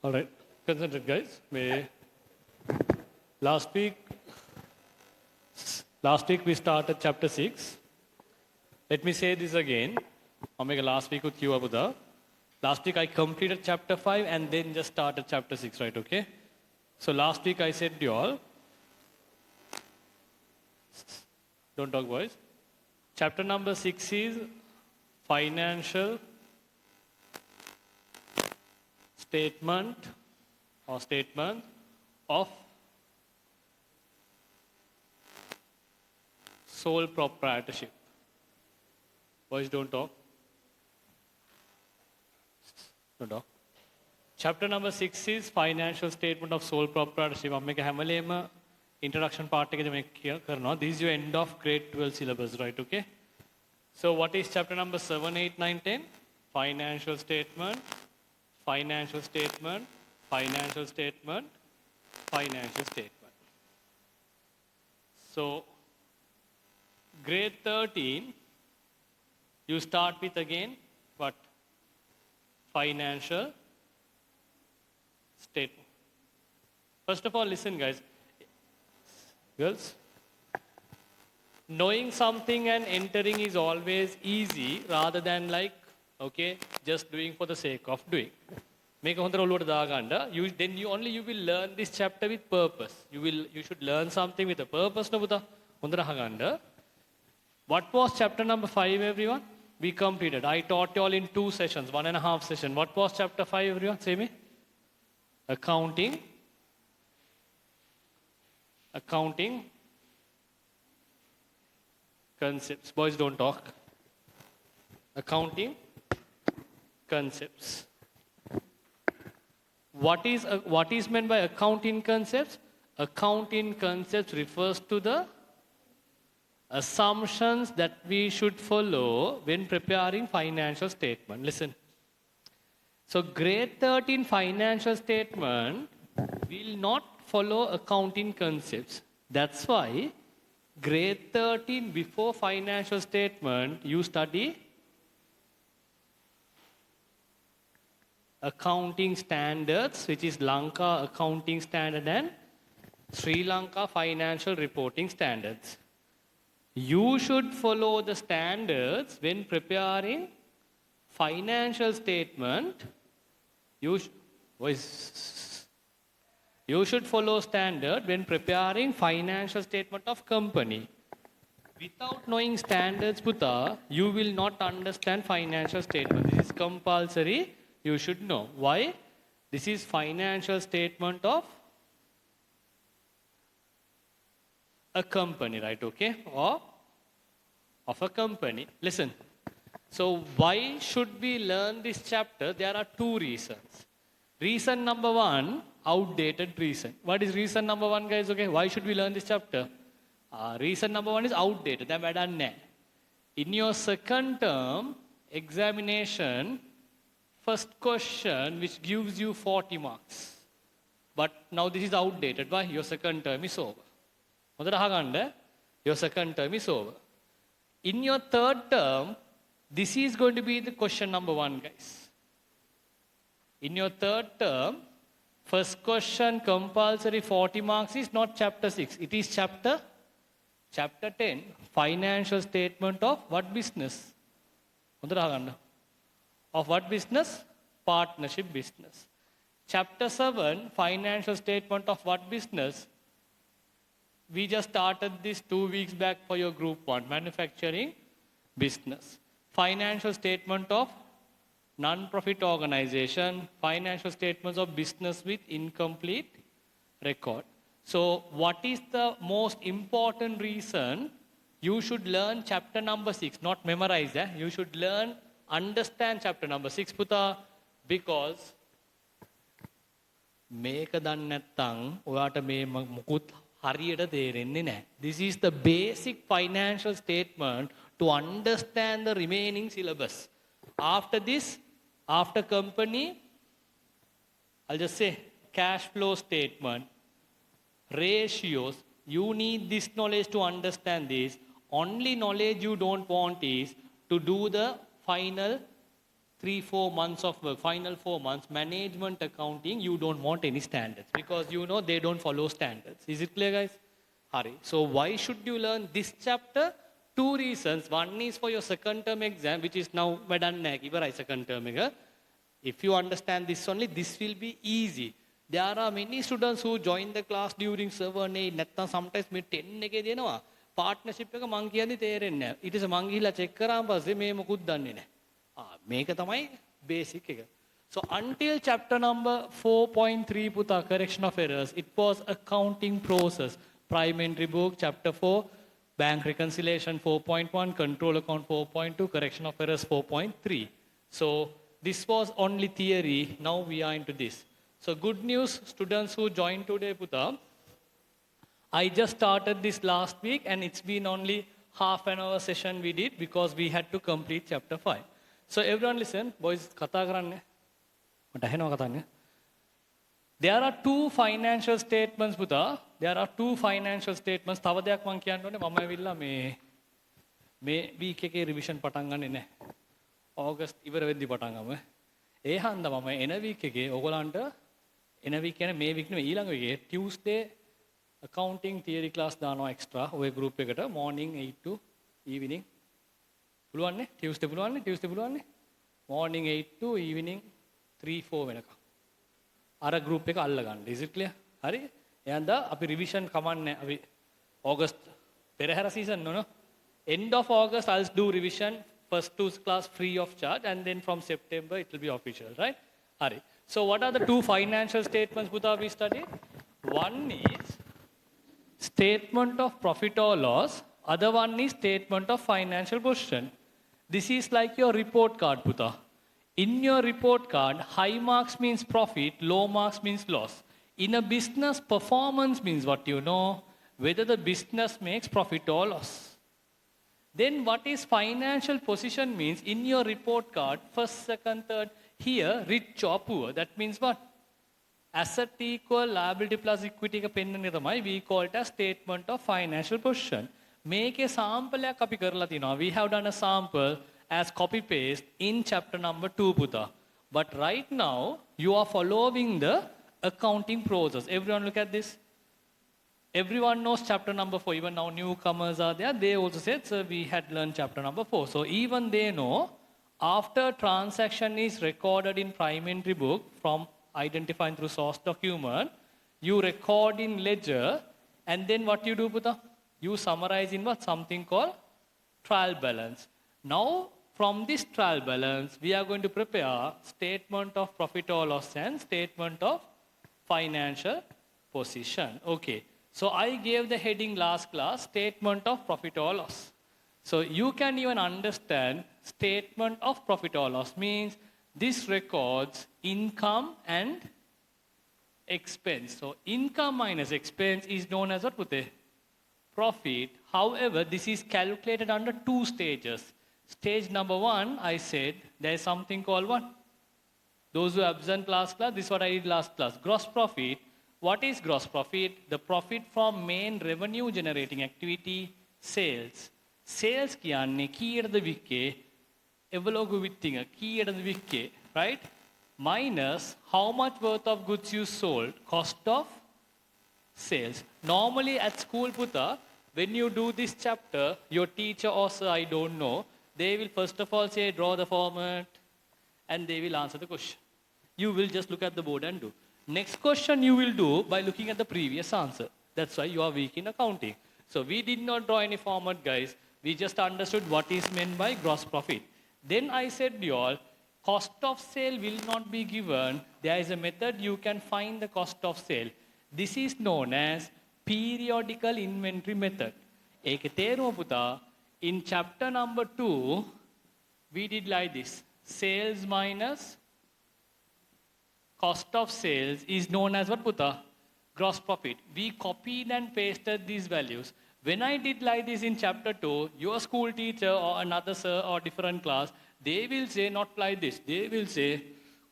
All right, concentrate, guys. Last week we started chapter 6. Let me say this again. Omega last week with you, Abuda. Last week I completed chapter 5 and then just started chapter 6, right? Okay. So last week I said to you all, don't talk, boys. Chapter number 6 is financial statement of sole proprietorship. Boys, don't talk. Don't talk. Chapter number 6 is financial statement of sole proprietorship. I'm making a introduction part. This is your end of grade 12 syllabus, right? Okay. So what is chapter number 7, 8, 9, 10? Financial statement, financial statement, financial statement, financial statement. So grade 13, you start with again what? Financial statement. First of all, listen, guys. Girls, knowing something and entering is always easy rather than like, okay, just doing for the sake of doing. Make a then you will learn this chapter with purpose. You should learn something with a purpose. What was chapter number 5, everyone? We completed. I taught you all in 2 sessions, 1.5 session. What was chapter 5, everyone? Say me. Accounting concepts. Boys, don't talk. Accounting concepts. What is meant by accounting concepts? Accounting concepts refers to the assumptions that we should follow when preparing financial statement. Listen. So grade 13 financial statement will not follow accounting concepts. That's why grade 13 before financial statement you study accounting standards, which is Lanka accounting standard and Sri Lanka financial reporting standards. You should follow the standards when preparing financial statement. You should follow standard when preparing financial statement of company. Without knowing standards, Putta, you will not understand financial statement. This is compulsory. You should know. Why? This is financial statement of a company, right? Okay? Or of a company. Listen. So why should we learn this chapter? There are 2 reasons. Reason number 1, outdated reason. What is reason number 1, guys? Okay, why should we learn this chapter? Reason number 1 is outdated. In your second term examination, first question which gives you 40 marks. But now this is outdated. Why? Your second term is over. Your second term is over. In your third term, this is going to be the question number 1, guys. In your third term, first question compulsory 40 marks is not chapter 6. It is chapter 10. Financial statement of what business? Of what business? Partnership business. Chapter 7, financial statement of what business? We just started this 2 weeks back for your group 1, manufacturing business. Financial statement of non-profit organization, financial statements of business with incomplete record. So what is the most important reason you should learn chapter number 6, not memorize that. You should learn, understand chapter number 6, Putta, because මේක දන්නේ නැත්නම් ඔයාට මේ මුකුත් හරියට තේරෙන්නේ නැහැ. This is the basic financial statement to understand the remaining syllabus. After this, after company, I'll just say cash flow statement, ratios. You need this knowledge to understand this. Only knowledge you don't want is to do the final 3-4 months of work, final 4 months, management accounting, you don't want any standards because you know they don't follow standards. Is it clear, guys? Hari. So why should you learn this chapter? Two reasons. One is for your second term exam, which is now second term. If you understand this only, this will be easy. There are many students who join the class during 7, 8, sometimes 10 එකේ දෙනවා. Partnership එක මං කියන්නේ තේරෙන්නේ නැහැ. ඊට පස්සේ මං ගිහිල්ලා check කරාම පස්සේ මේ මොකුත් දන්නේ නැහැ. මේක තමයි basic එක. So until chapter number 4.3 පුතා correction of errors, it was accounting process. Prime entry book, chapter 4, bank reconciliation 4.1, control account 4.2, correction of errors 4.3. So this was only theory. Now we are into this. So good news, students who joined today, Puta. I just started this last week and it's been only half an hour session we did because we had to complete chapter 5. So everyone listen, boys, කතා කරන්න. මට ඇහෙනවා කතාන්නේ. There are two financial statements, Puta. There are two financial statements. තව දෙයක් මම කියන්න ඕනේ. මම ඇවිල්ලා මේ week එකේ revision පටන් ගන්නෙ නැහැ. August ඉවර වෙද්දි පටන් ගමු. ඒ හන්දා මම එන week එකේ ඔයගලන්ට එන week කියන්නේ මේ week නෙවෙයි ඊළඟ week එකේ Tuesday accounting theory class දානවා extra ඔය group එකට morning 8 to evening. පුළුවන් නේ? Tuesday පුළුවන් නේ? Morning 8 to evening 3-4 වෙනකම්. අර group එක අල්ල ගන්න. Is it clear? හරි? එහෙනම් අපි revision කමන්නේ අපි August perahera season no. End of August I'll do revision. First two class free of charge and then from September it will be official, right? Hari. So what are the two financial statements Buddha we studied? One is statement of profit or loss. Other one is statement of financial position. This is like your report card, Buddha. In your report card, high marks means profit, low marks means loss. In a business, performance means what you know, whether the business makes profit or loss. Then what is financial position means in your report card, first, second, third, here, rich or poor. That means what? Asset equal liability plus equity ka pennane thamai we call it as statement of financial position. Make a sample ek api karala tinawa. We have done a sample as copy paste in chapter number 2 Buddha. But right now you are following the accounting process. Everyone look at this. Everyone knows chapter number 4. Even now newcomers are there. They also said, sir, we had learned chapter number 4. So even they know after transaction is recorded in prime entry book from identifying through source document, you record in ledger and then what you do, Buddha? You summarize in what? Something called trial balance. Now from this trial balance, we are going to prepare statement of profit or loss and statement of financial position. Okay. So I gave the heading last class, statement of profit or loss. So you can even understand statement of profit or loss means this records income and expense. So income minus expense is known as what, Pute? Profit. However, this is calculated under two stages. Stage number 1, I said, there is something called what? Those who absent last class, this is what I did last class. Gross profit. What is gross profit? The profit from main revenue generating activity, sales. Sales kiyanne kiyadada wikke evalogu wittinga kiyadada wikke, right? Minus how much worth of goods you sold, cost of sales. Normally at school Puta, when you do this chapter, your teacher or sir, I don't know, they will first of all say draw the format and they will answer the question. You will just look at the board and do. Next question you will do by looking at the previous answer. That's why you are weak in accounting. So we did not draw any format, guys. We just understood what is meant by gross profit. Then I said to you all, cost of sale will not be given. There is a method you can find the cost of sale. This is known as periodical inventory method. Eke තේරුම පුතා, in chapter number 2, we did like this. Sales minus cost of sales is known as what, Puta? Gross profit. We copied and pasted these values. When I did like this in chapter 2, your school teacher or another sir or different class, they will say not like this. They will say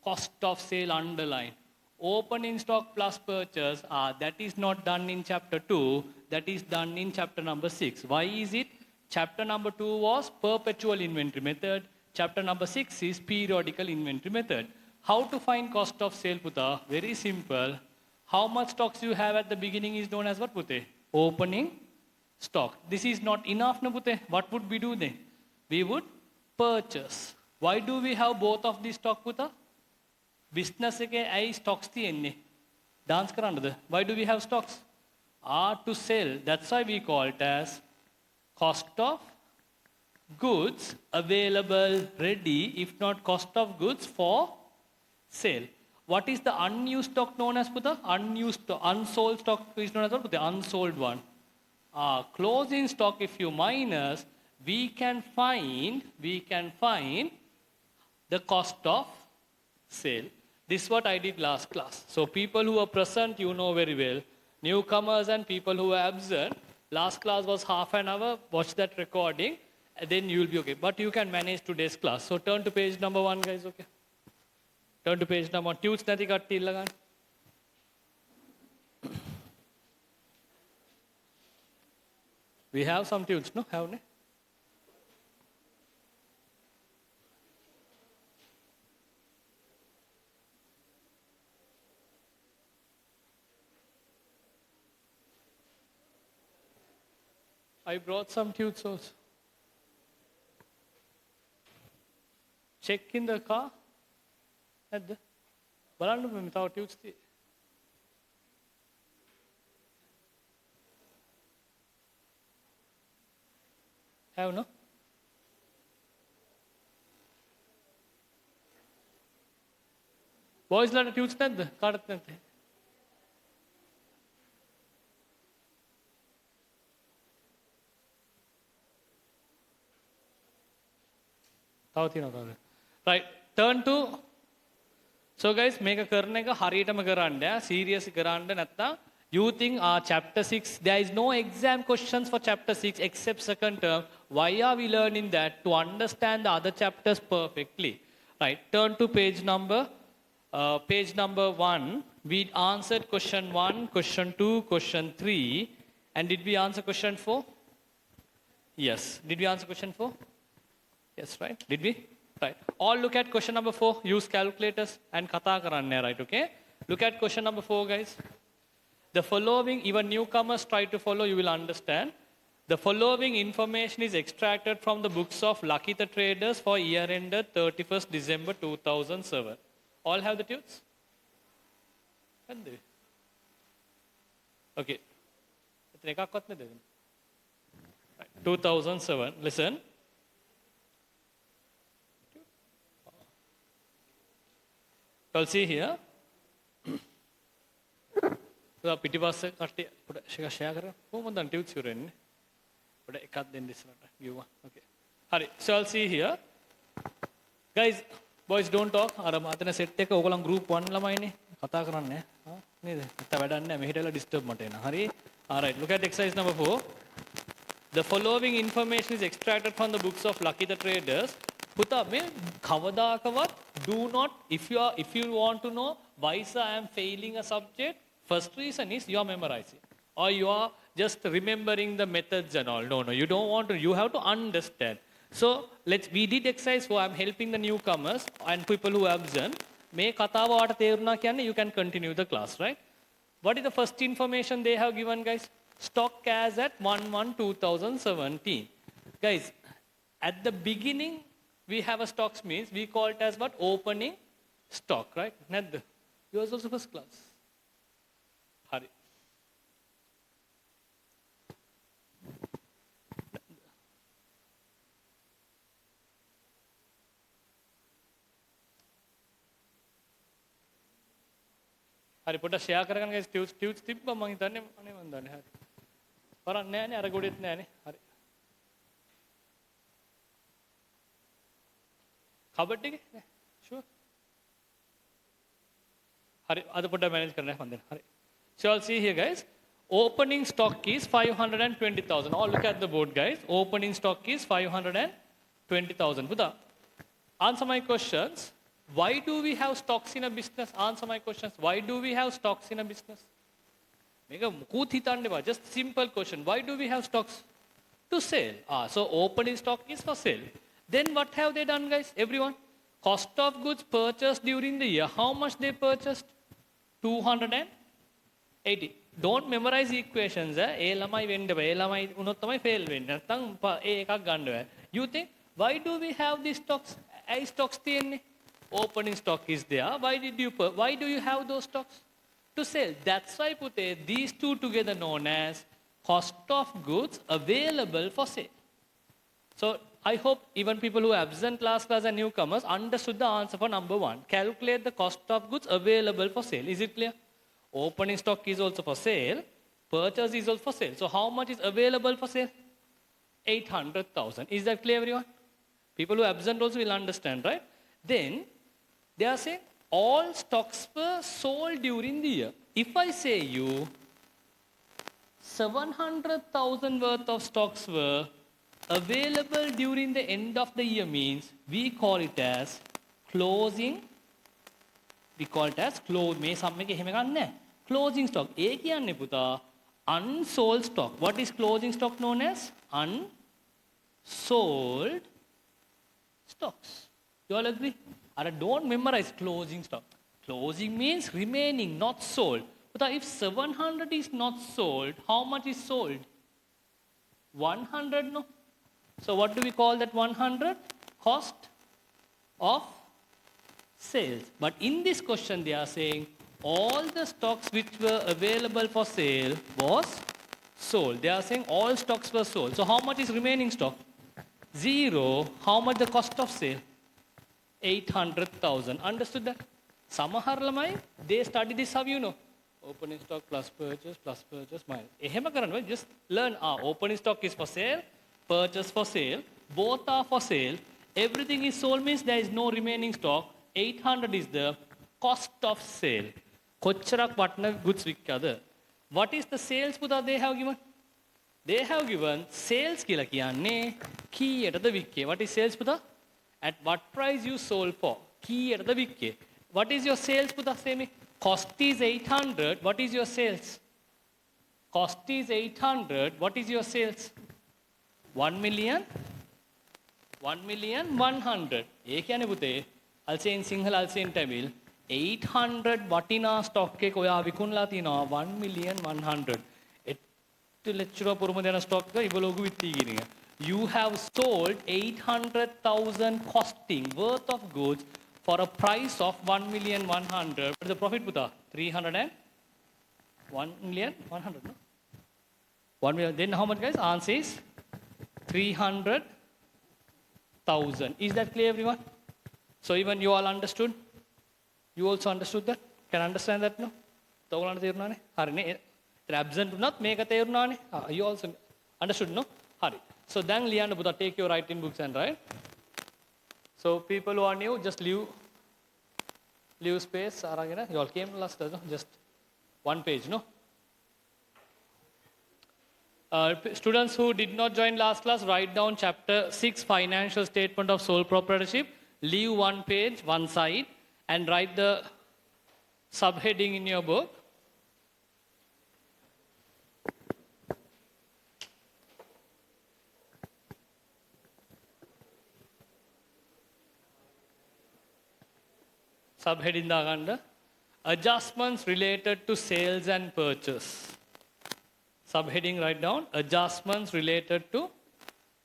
cost of sale underline. Opening stock plus purchase, that is not done in chapter 2. That is done in chapter number 6. Why is it? Chapter number 2 was perpetual inventory method. Chapter number 6 is periodical inventory method. How to find cost of sale, Puta? Very simple. How much stocks you have at the beginning is known as what, Pute? Opening stock. This is not enough, no, Pute? What would we do then? We would purchase. Why do we have both of these stock, Puta? Business ke ai stocks tiyenne. Dance karanda. Why do we have stocks? Are to sell. That's why we call it as cost of goods available ready, if not cost of goods for sale. What is the unused stock known as, Puta? Unsold stock is known as what, Puta? Unsold one. Closing stock, if you minus, we can find the cost of sale. This is what I did last class. So people who are present, you know very well. Newcomers and people who are absent, last class was half an hour. Watch that recording, and then you will be okay. But you can manage today's class. So turn to page number 1, guys, okay? Turn to page number 1. Tunes nathi katti ilagan. We have some tunes, no? Have ne? I brought some tunes also. Check in the car. බලන්න මේ තව tutes තියෙයි. Have no? Boys ලාට tutes නැද්ද? කාටවත් නැද්ද? තව තියෙනවා. Right. Turn to. So guys, මේක කරන එක හරියටම කරන්න, seriously කරන්න නැත්නම් you think chapter 6 there is no exam questions for chapter 6 except second term. Why are we learning that? To understand the other chapters perfectly. Right. Turn to page number 1. We answered question 1, question 2, question 3, and did we answer question 4? Yes. Did we answer question 4? Yes, right? Did we? Right. All look at question number 4. Use calculators and kata karanne, right? Okay. Look at question number 4, guys. The following, even newcomers try to follow, you will understand. The following information is extracted from the books of Lakita Traders for year ended 31st December 2007. All have the tunes? Okay. 2007. Listen. You'll see here. So පිටිපස්සේ කට්ටිය පොඩ share කරලා කොහොමද දැන් tutes කරන්නේ? පොඩ එකක් දෙන්න ඉස්සරහට. ගියුවා. Okay. හරි. So I'll see here. Guys, boys don't talk. අර මාතන සෙට් එක ඕගොල්ලන් group 1 ළමයිනේ. කතා කරන්නේ. නේද? නැත්නම් වැඩක් නැහැ. මෙහෙටලා disturb මට එනවා. හරි. All right. Look at exercise number 4. The following information is extracted from the books of Lucky the Traders. Puta, me kavadakavat do not, if you want to know why sir I am failing a subject, first reason is you are memorizing or you are just remembering the methods and all. No, you don't want to, you have to understand. So we did exercise for I'm helping the newcomers and people who have absent. Me katawa වට තේරුණා කියන්නේ you can continue the class, right? What is the first information they have given, guys? Stock as at 1/1/2017. Guys, at the beginning we have a stocks means we call it as what? Opening stock, right? Nadda. Yours also first class. Hari. Hari pota share කරගන්න guys tunes තිබ්බා මං හිතන්නේ අනේ මන් දන්නේ හරි. කරන්නේ නැහැ නේ අර ගොඩෙත් නැහැ නේ. හරි. කබඩ් එකේ? Sure. හරි අද පොඩ්ඩක් manage කරන්න මන් දෙන්න. හරි. So I'll see here, guys. Opening stock is 520,000. All look at the board, guys. Opening stock is 520,000. Buddha, answer my questions. Why do we have stocks in a business? Answer my questions. Why do we have stocks in a business? Just simple question. Why do we have stocks? To sell. So opening stock is for sale. Then what have they done, guys? Everyone? Cost of goods purchased during the year. How much they purchased? 280. Don't memorize equations. ඒ ළමයි වෙන්න බෑ. ඒ ළමයි උනොත් තමයි fail වෙන්නේ. නැත්තම් ඒ එකක් ගන්න බෑ. You think why do we have these stocks? ඇයි stocks තියෙන්නේ? Opening stock is there. Why do you have those stocks? To sell. That's why පුතේ these two together known as cost of goods available for sale. So I hope even people who are absent last class and newcomers understood the answer for number 1. Calculate the cost of goods available for sale. Is it clear? Opening stock is also for sale. Purchase is also for sale. So how much is available for sale? 800,000. Is that clear, everyone? People who are absent also will understand, right? Then they are saying all stocks were sold during the year. If I say you 700,000 worth of stocks were available during the end of the year means we call it as closing. We call it as close. මේ සම් එකේ එහෙම ගන්න නැහැ. Closing stock. ඒ කියන්නේ පුතා unsold stock. What is closing stock known as? Unsold stocks. You all agree? Don't memorize closing stock. Closing means remaining, not sold. But if 700 is not sold, how much is sold? 100, no? So what do we call that 100? Cost of sales. But in this question they are saying all the stocks which were available for sale was sold. They are saying all stocks were sold. So how much is remaining stock? 0. How much the cost of sale? 800,000. Understood that? Samahar lamai, they study this how you know. Opening stock plus purchase minus. එහෙම කරනවා. Just learn. Opening stock is for sale, purchase for sale. Both are for sale. Everything is sold means there is no remaining stock. 800 is the cost of sale. කොච්චරක් වටන goods වික්කද? What is the sales පුතා they have given? They have given sales කියලා කියන්නේ කීයටද වික්කේ? What is sales පුතා? At what price you sold for? කීයටද වික්කේ? What is your sales පුතා? Say me. Cost is 800. What is your sales? Cost is 800. What is your sales? 1 million? 1,100,000. ඒ කියන්නේ පුතේ I'll say in Sinhala, I'll say in Tamil. 800 වටිනා stock එක ඔයා විකුණලා තිනවා 1,100,000. 8 ලක්ෂ පුරුම දෙන stock එක ඉවලෝගු විත්ති කියන එක. You have sold 800,000 costing worth of goods for a price of 1,100,000. What is the profit puta? 1,100,000, no? 1 million. Then how much, guys? Answer is 300,000. Is that clear, everyone? So even you all understood? You also understood that? Can understand that, no? තෝගලන්ට තේරුණානේ? හරිනේ. Absent උනත් මේක තේරුණානේ? You also understood, no? හරි. So then ලියන්න පුතා, take your writing books and write. So people who are new, just leave space. You all came last, no? Just one page, no? Students who did not join last class, write down chapter 6, financial statement of sole proprietorship. Leave one page, one side, and write the subheading in your book. Subheading daganda. Adjustments related to sales and purchase. Subheading write down. Adjustments related to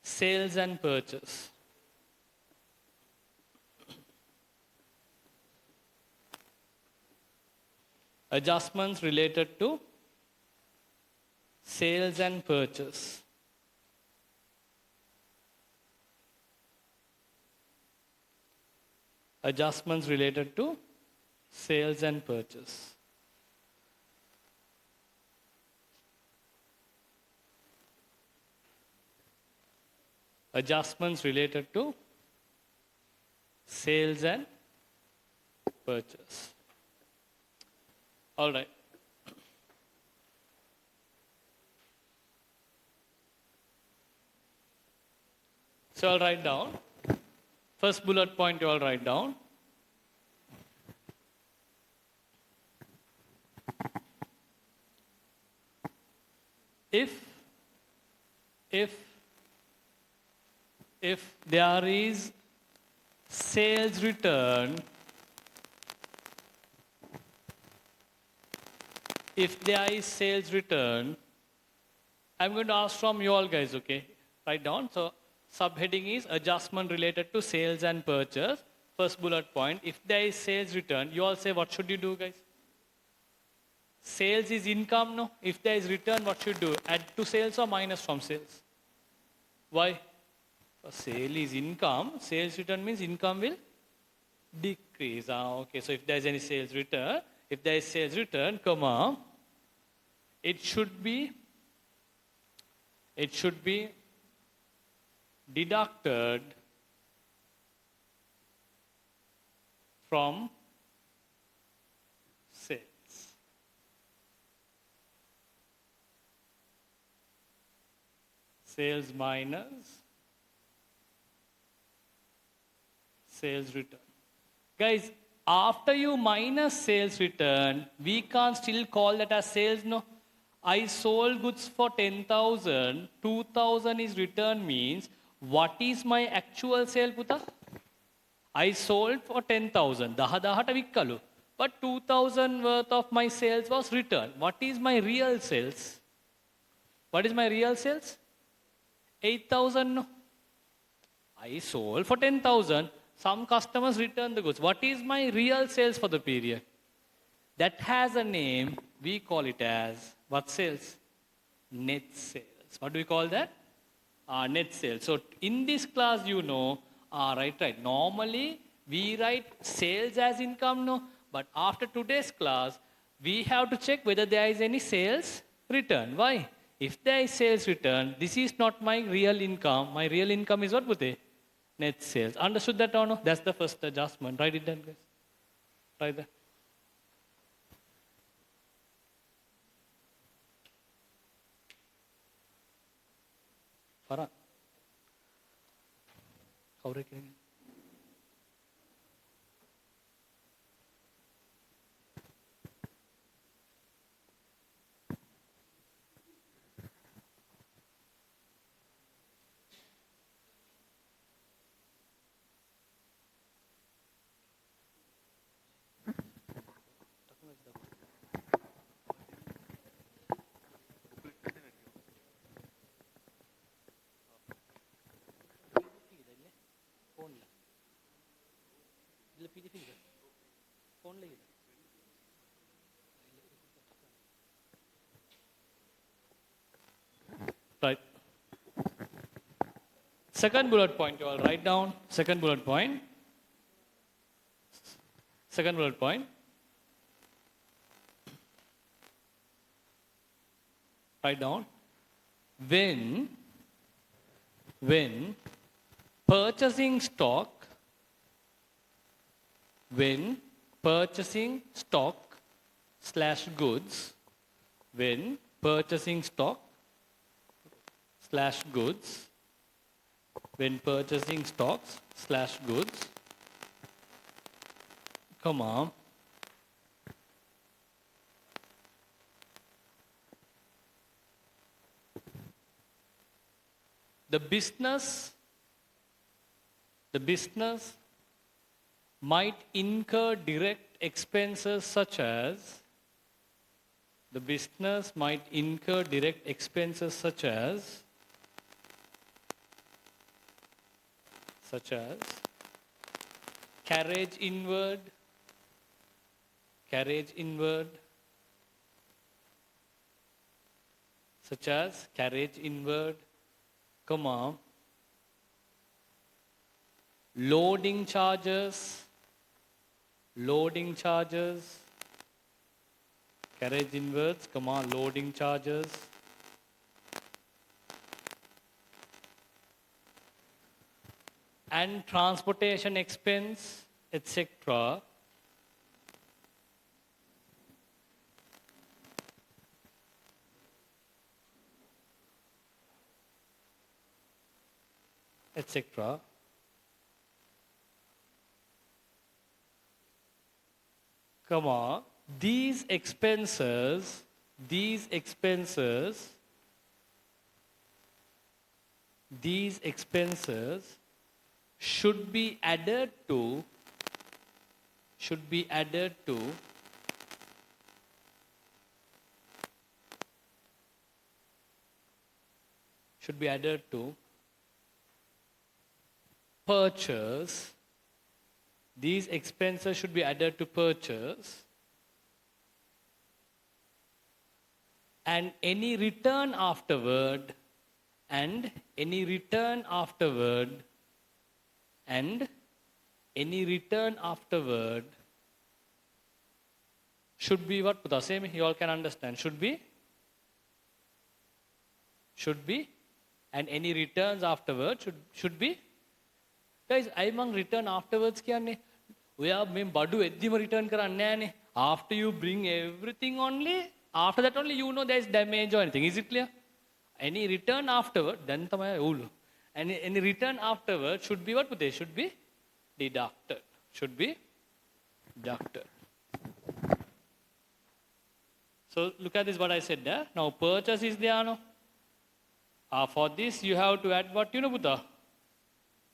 sales and purchase. Adjustments related to sales and purchase. Adjustments related to sales and purchase. Adjustments related to sales and purchase. All right. So I'll write down. First bullet point you all write down. If if there is sales return, I'm going to ask from you all guys, okay? Write down. So subheading is adjustment related to sales and purchase. First bullet point, if there is sales return, you all say what should you do, guys? Sales is income, no? If there is return, what should you do? Add to sales or minus from sales? Why? Sale is income. Sales return means income will decrease. Okay, so if there is any sales return, comma, it should be deducted from sales. Sales minus sales return. Guys, after you minus sales return, we can't still call that as sales, no? I sold goods for 10,000, 2,000 is return means, what is my actual sale, Puta? I sold for 10,000, but 2,000 worth of my sales was returned. What is my real sales? 8,000, no? I sold for 10,000. Some customers returned the goods. What is my real sales for the period? That has a name. We call it as what sales? Net sales. What do we call that? Net sales. So in this class, you know, right. Normally, we write sales as income, no? But after today's class, we have to check whether there is any sales return. Why? If there is sales return, this is not my real income. My real income is what, Pute? Net sales. Understood that or no? That's the first adjustment. Write it down, guys. Write that. Farhan. Cover it again. Right. Second bullet point, you all write down. Second bullet point. Write down. When purchasing stock slash goods, comma, the business might incur direct expenses such as carriage inward, comma, loading charges, carriage inwards, comma, loading charges, and transportation expense, etc. etc. Comma, these expenses these expenses should be added to purchase. These expenses should be added to purchase, and any return afterward should be what? Putha, same, you all can understand. Should be, and any returns afterward should be. Guys, I'm on return afterwards. We are return after you bring everything only. After that only you know there is damage or anything. Is it clear? Any return afterward, then any return afterward should be what? They should be deducted. Should be deducted. So look at this, what I said there. Now purchase is there. No? For this you have to add what? You know, Buddha?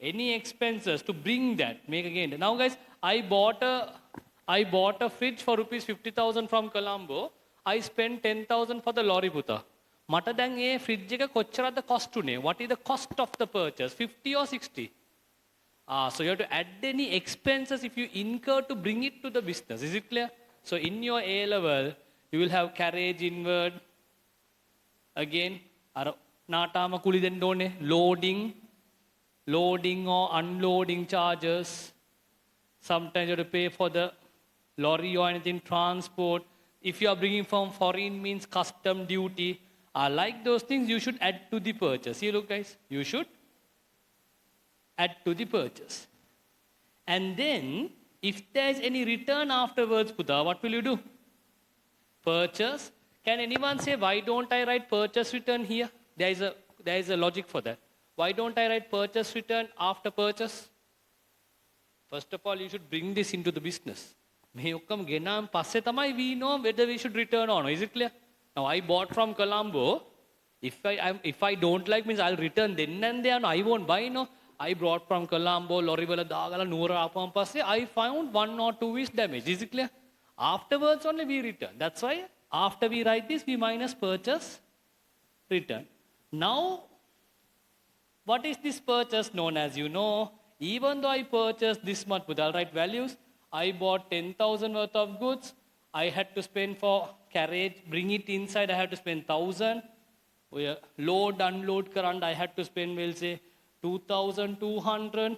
Any expenses to bring that. Make again. Now guys, I bought a fridge for rupees 50,000 from Colombo. I spent 10,000 for the lorry, Buddha. Mata dang e fridge එක කොච්චරද cost උනේ? What is the cost of the purchase? 50 or 60? So you have to add any expenses if you incur to bring it to the business. Is it clear? So in your A level, you will have carriage inward. Again, natama kuli den done, loading or unloading charges. Sometimes you have to pay for the lorry or anything, transport. If you are bringing from foreign, means custom duty. Like those things, you should add to the purchase. See, look guys, you should add to the purchase. And then, if there is any return afterwards, Buddha, what will you do? Purchase. Can anyone say, why don't I write purchase return here? There is a logic for that. Why don't I write purchase return after purchase? First of all, you should bring this into the business. We know whether we should return or not. Is it clear? Now, I bought from Colombo. If I don't like, means I'll return then and there. No, I won't buy. No, I brought from Colombo, lorry wala dagala noora apam passe. I found 1 or 2 is damaged. Is it clear? Afterwards only we return. That's why after we write this, we minus purchase return. Now, what is this purchase known as? You know, even though I purchased this much, but I'll write values. I bought 10,000 worth of goods. I had to spend for carriage, bring it inside, I had to spend 1,000. Load, unload current, I had to spend, we'll say, 2,200.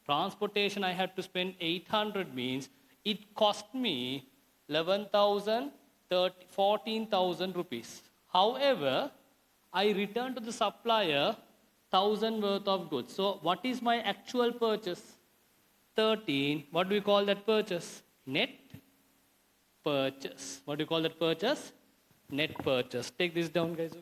Transportation, I had to spend 800, means it cost me 11,000, 14,000 rupees. However, I returned to the supplier 1,000 worth of goods. So what is my actual purchase? 13. What do we call that purchase? Net purchase. What do you call that purchase? Net purchase. Take this down, guys. Okay.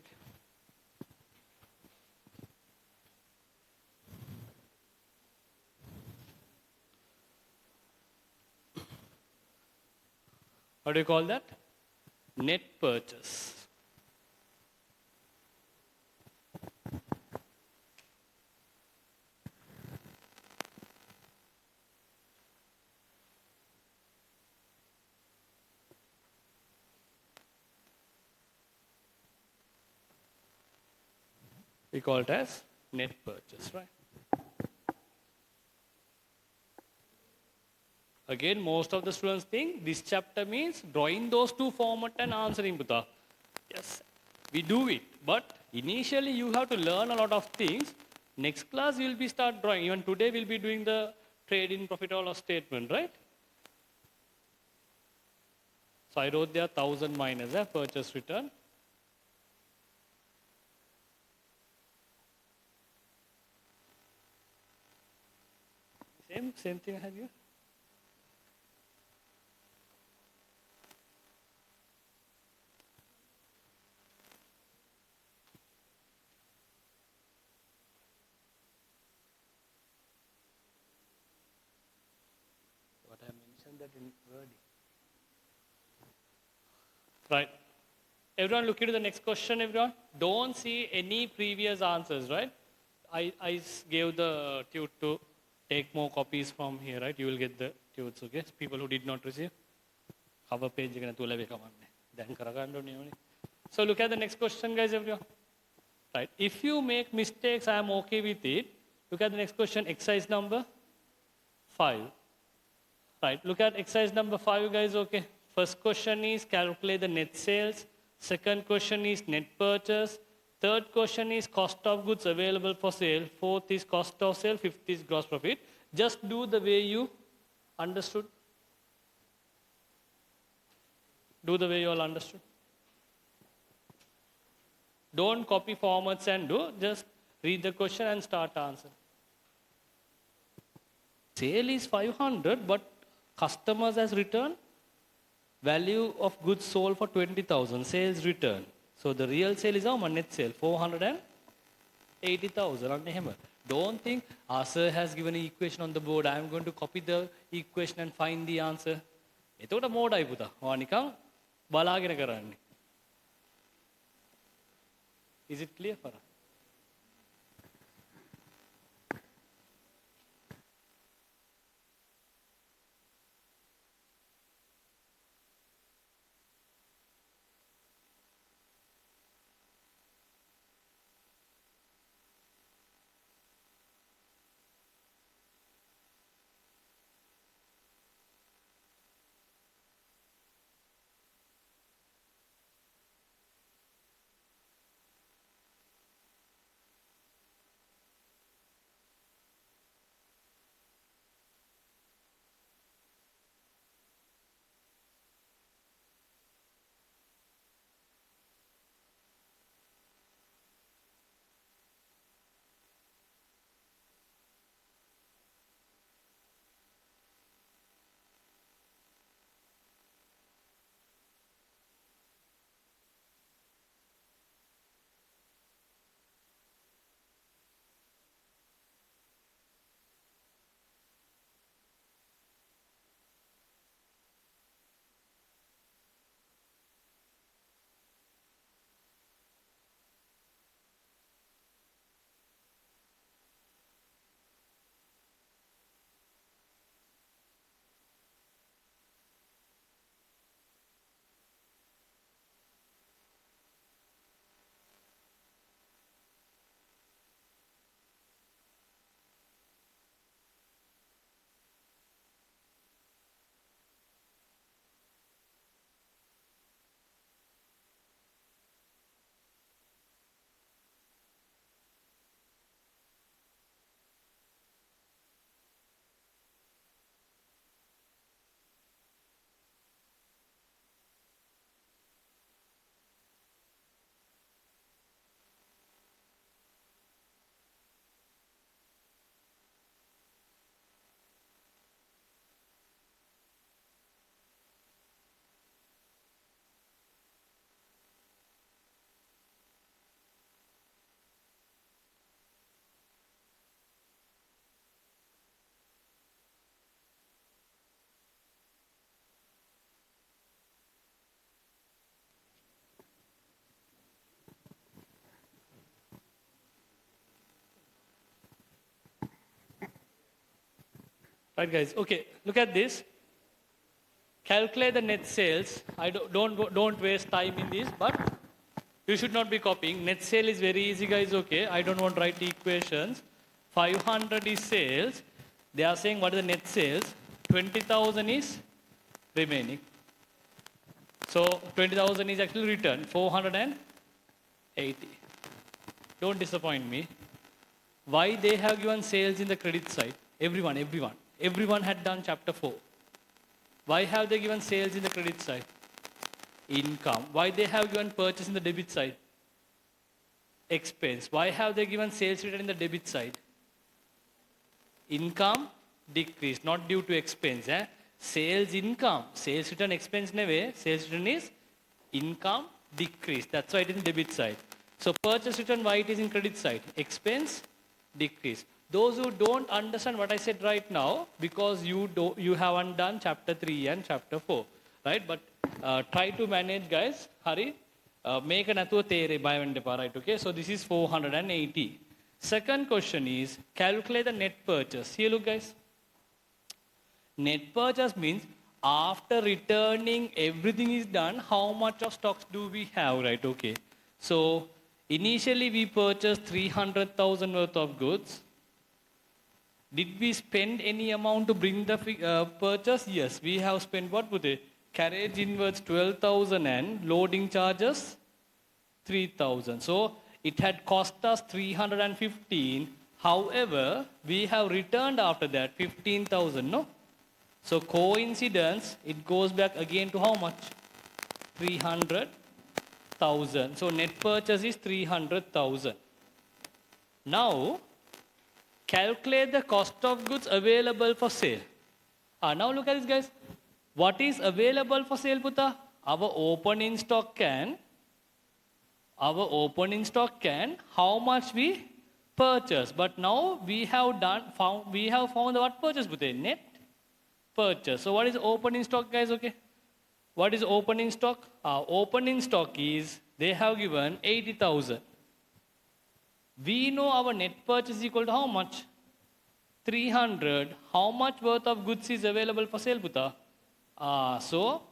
What do you call that? Net purchase. We call it as net purchase, right? Again, most of the students think this chapter means drawing those two format and answering, Buddha. Yes, we do it. But initially, you have to learn a lot of things. Next class, you will be start drawing. Even today, we'll be doing the trade in profit or loss statement, right? So I wrote there 1,000 minus a purchase return. Same thing I had here. What I mentioned that in wording. Right. Everyone look into the next question, everyone. Don't see any previous answers, right? gave the tute to take more copies from here, right? You will get the tutes, okay? People who did not receive, cover page එක නැතුව ලැබේ කමන්නේ. දැන් කරගන්න ඕනේ ඕනේ. So look at the next question, guys, everyone. Right? If you make mistakes, I am okay with it. Look at the next question, exercise number 5. Right? Look at exercise number 5, guys, okay? First question is calculate the net sales. Second question is net purchase. Third question is cost of goods available for sale. Fourth is cost of sale. Fifth is gross profit. Just do the way you understood. Do the way you all understood. Don't copy formats and do. Just read the question and start answer. Sale is 500, but customers has returned value of goods sold for 20,000. Sales return. So the real sale is how much? Net sale 480,000. Don't think, sir has given an equation on the board. I am going to copy the equation and find the answer. එතකොට මෝඩයි පුතා. ඔයා නිකන් බලාගෙන කරන්නේ. Is it clear for us? Right, guys. Okay, look at this. Calculate the net sales. Don't waste time in this, but you should not be copying. Net sale is very easy, guys. Okay, I don't want to write the equations. 500 is sales. They are saying what is the net sales? 20,000 is remaining. So 20,000 is actually returned. 480. Don't disappoint me. Why they have given sales in the credit side? Everyone had done chapter 4. Why have they given sales in the credit side? Income. Why they have given purchase in the debit side? Expense. Why have they given sales return in the debit side? Income decrease, not due to expense. Sales income. Sales return expense never. Sales return is income decrease. That's why it is in debit side. So purchase return, why it is in credit side? Expense decrease. Those who don't understand what I said right now, because you haven't done chapter 3 and chapter 4, right? But try to manage, guys. Hurry. Make a natuwa tere by right? Okay. So this is 480. Second question is, calculate the net purchase. Here look guys. Net purchase means after returning everything is done, how much of stocks do we have, right? Okay. So initially we purchased 300,000 worth of goods. Did we spend any amount to bring the purchase? Yes, we have spent what would it? Carriage inwards 12,000 and loading charges 3,000. So it had cost us 315. However, we have returned after that 15,000, no? So coincidence, it goes back again to how much? 300,000. So net purchase is 300,000. Now, calculate the cost of goods available for sale. Now look at this guys. What is available for sale, Puta? Our opening stock can, how much we purchase. But now we have found the what purchase, Puta? Net purchase. So what is opening stock, guys? Okay. What is opening stock? Opening stock is, they have given 80,000. We know our net purchase is equal to how much? 300. How much worth of goods is available for sale, Puta? So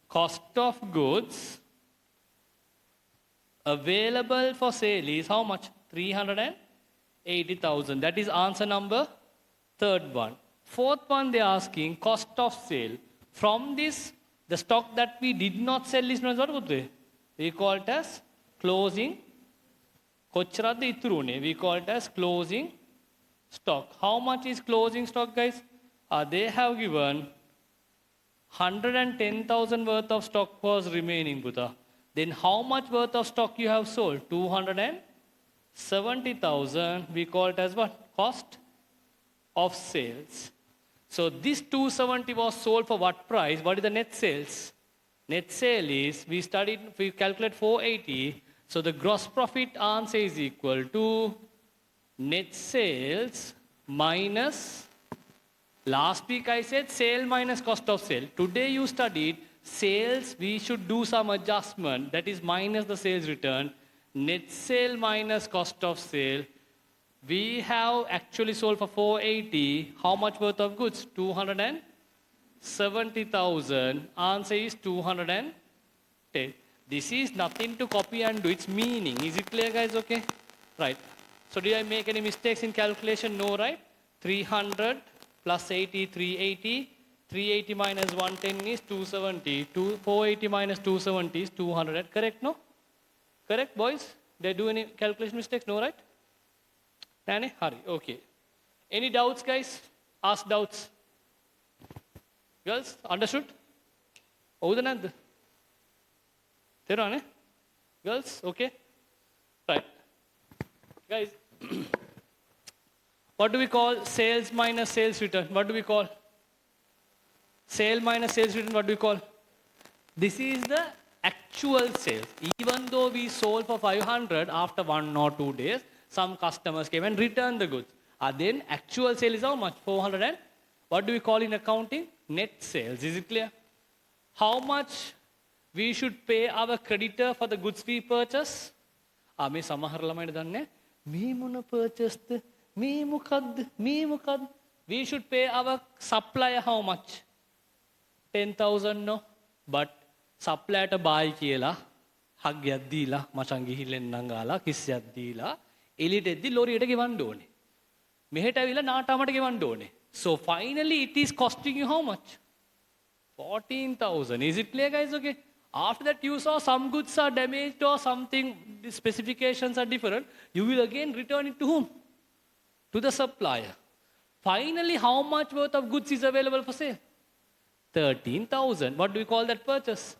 cost of goods available for sale is how much? 380,000. That is answer number third one. Fourth one, they are asking cost of sale. From this, the stock that we did not sell is known as what? We call it as closing. We call it as closing stock. How much is closing stock, guys? They have given 110,000 worth of stock was remaining, Buddha. Then how much worth of stock you have sold? 270,000. We call it as what? Cost of sales. So this 270 was sold for what price? What is the net sales? Net sale is, we calculate 480. So the gross profit answer is equal to net sales minus, last week I said sale minus cost of sale. Today you studied sales, we should do some adjustment, that is minus the sales return. Net sale minus cost of sale. We have actually sold for 480. How much worth of goods? 270,000. Answer is 210. This is nothing to copy and do. It's meaning. Is it clear, guys? Okay. Right. So did I make any mistakes in calculation? No, right? 300 plus 80, 380. 380 minus 110 is 270. 480 minus 270 is 200. Correct, no? Correct, boys? Did I do any calculation mistakes? No, right? Nane? Hurry. Okay. Any doubts, guys? Ask doubts. Girls, understood? Oudanand? Terane? Girls, okay? Right. Guys, what do we call sales minus sales return? What do we call? Sale minus sales return, what do we call? This is the actual sales. Even though we sold for 500 after 1 or 2 days, some customers came and returned the goods. Then actual sale is how much? 400 and what do we call in accounting? Net sales. Is it clear? How much we should pay our creditor for the goods we purchase? Me samahar lamai danne me mona purchased me mukad. We should pay our supplier how much? 10,000 no. But supplier to buy කියලා හග්ගයක් දීලා මචං ගිහිල්ලෙන් නංගාලා කිස්සියක් දීලා එළියට එද්දි ලෝරියට ගෙවන්න ඕනේ. මෙහෙට ඇවිල්ලා නාටාමට ගෙවන්න ඕනේ. So finally it is costing you how much? 14,000. Is it clear, guys? Okay. After that you saw some goods are damaged or something, the specifications are different. You will again return it to whom? To the supplier. Finally, how much worth of goods is available for sale? 13,000. What do we call that purchase?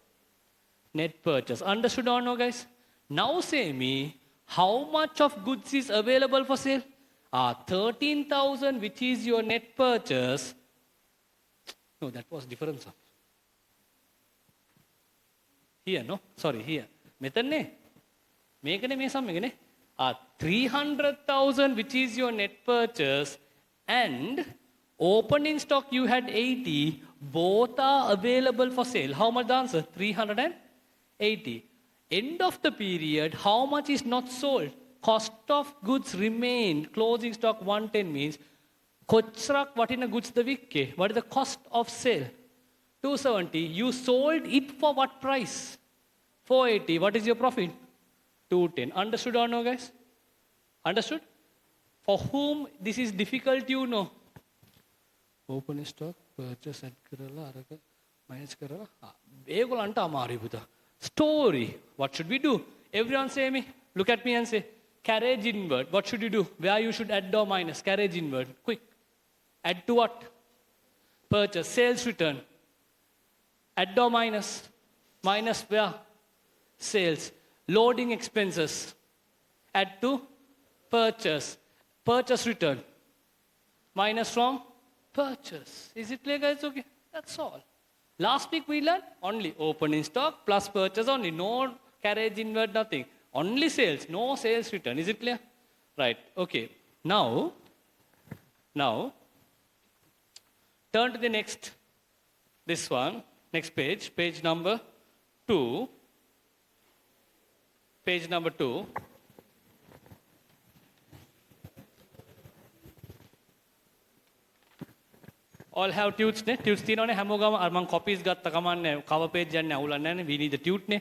Net purchase. Understood or no, guys? Now say me, how much of goods is available for sale? 13,000, which is your net purchase. No, that was different. Sir. Here, no? Sorry, here. Metanne? Mekane me sammegane? 300,000, which is your net purchase, and opening stock you had 80, both are available for sale. How much the answer? 380. End of the period, how much is not sold? cost of goods remained, closing stock 110 means, කොච්චරක් වටින goods the වික්කේ? What is the cost of sale? 270. You sold it for what price? 480. What is your profit? 210. Understood or no, guys? Understood? For whom this is difficult, you know. Open stock, purchase, add කරලා අරක minus කරලා ඒගොල්ලන්ට අමාරුයි පුතා. Story. What should we do? Everyone say me. Look at me and say, carriage inward. What should you do? Where you should add or minus? Carriage inward. Quick. Add to what? Purchase. Sales return. Add or minus? Minus where? Sales. Loading expenses. Add to purchase. Purchase return. Minus from purchase. Is it clear, guys? Okay. That's all. Last week we learned only opening stock plus purchase only. No carriage inward, nothing. Only sales. No sales return. Is it clear? Right. Okay. Now, turn to the next, this one, next page, page number 2. Page number 2. All have tutes ne? Tutes තියෙනවනේ හැමෝගම අර මම copies ගත්ත කමන්නේ cover page යන්නේ අවුලක් නැහැ නේ. We need the tute නේ.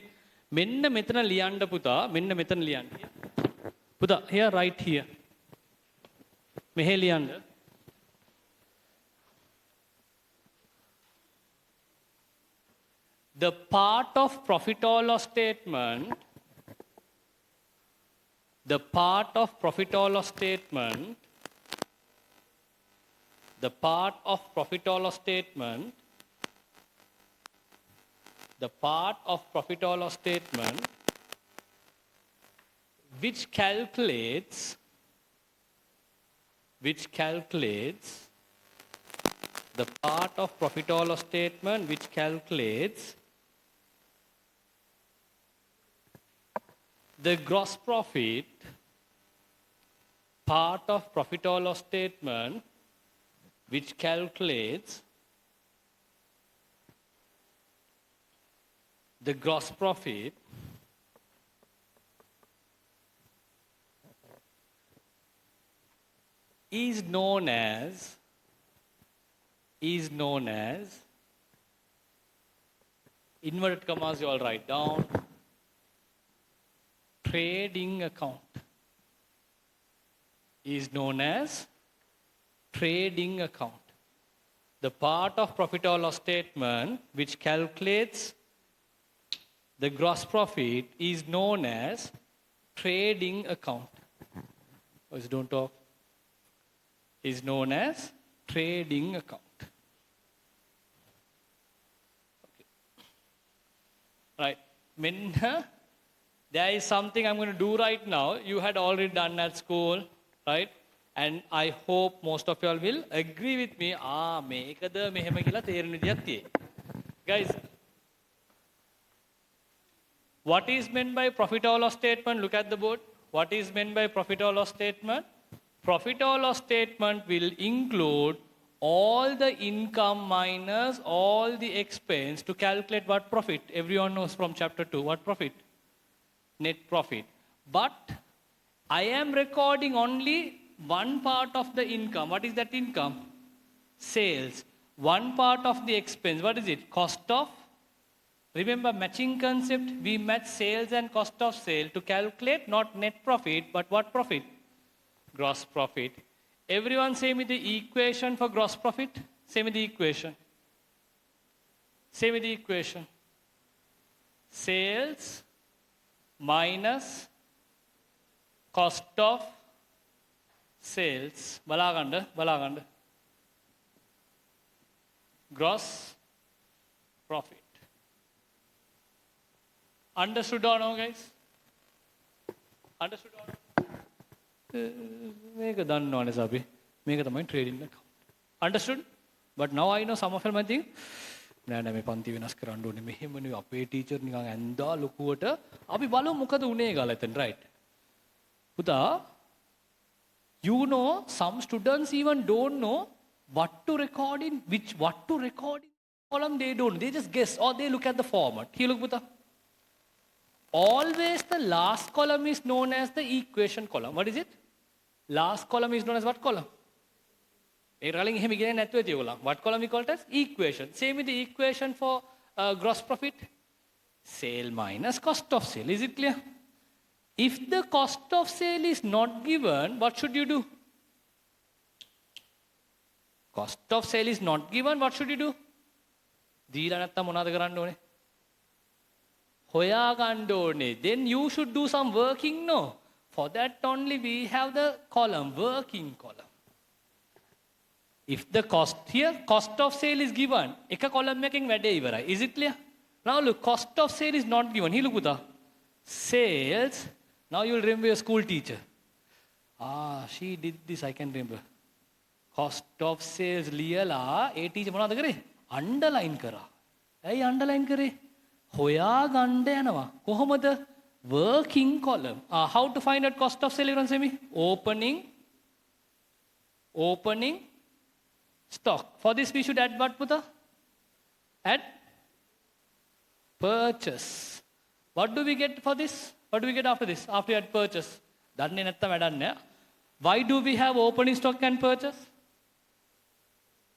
මෙන්න මෙතන ලියන්න පුතා. මෙන්න මෙතන ලියන්න. පුතා here right here. මෙහෙ ලියන්න. The part of profit or loss statement, the part of profit or loss statement, the part of profit or loss statement, the part of profit or loss statement which calculates the part of profit or loss statement which calculates the gross profit, part of profit or loss statement which calculates the gross profit is known as inverted commas you all write down, trading account. Is known as trading account. The part of profit or loss statement which calculates the gross profit is known as trading account. Boys, don't talk. Is known as trading account. Okay. Right. Minna, there is something I'm going to do right now. You had already done at school, right? And I hope most of you all will agree with me. මේකද මෙහෙම කියලා තේරෙන විදියක් තියෙයි. Guys, what is meant by profit or loss statement? Look at the board. What is meant by profit or loss statement? Profit or loss statement will include all the income minus all the expense to calculate what profit. Everyone knows from chapter 2. What profit? Net profit. But I am recording only one part of the income. What is that income? Sales. One part of the expense. What is it? Cost of. Remember matching concept? We match sales and cost of sale to calculate not net profit, but what profit? Gross profit. Everyone say me the equation for gross profit. Say me the equation. Say me the equation. Sales minus cost of sales. Balaganda. Gross profit. Understood or no, guys? Understood or no? මේක දන්නවනේ සබි. මේක තමයි trading account. Understood? But now I know some of you might think නෑ මේ පන්ති වෙනස් කරන්න ඕනේ. මෙහෙමනේ අපේ ටීචර් නිකන් ඇඳා ලොකුවට අපි බලමු මොකද උනේ කියලා එතන, right? පුතා, you know some students even don't know what to record in column they don't. They just guess or they look at the format. Here look, පුතා. always the last column is known as the equation column. What is it? Last column is known as what column? What column we call it as? Equation. Same with the equation for gross profit. Sale minus cost of sale. Is it clear? If the cost of sale is not given, what should you do? Cost of sale is not given, what should you do? Then you should do some working, no? For that only we have the column, working column. If the cost here, cost of sale is given, eka column making vade. Is it clear? Now look, cost of sale is not given. Here look, sales. Now you will remember your school teacher. She did this, I can remember. Cost of sales ලියලා ඒ teacher මොනවද කරේ? Underline කරා. ඇයි underline කරේ? හොයා ගන්න යනවා. කොහොමද? Working column. How to find out cost of sale, everyone say me? Opening stock. For this we should add what, Puta? Add purchase. What do we get for this? What do we get after this? After you add purchase. දන්නේ නැත්තම් වැඩන්නේ. Why do we have opening stock and purchase?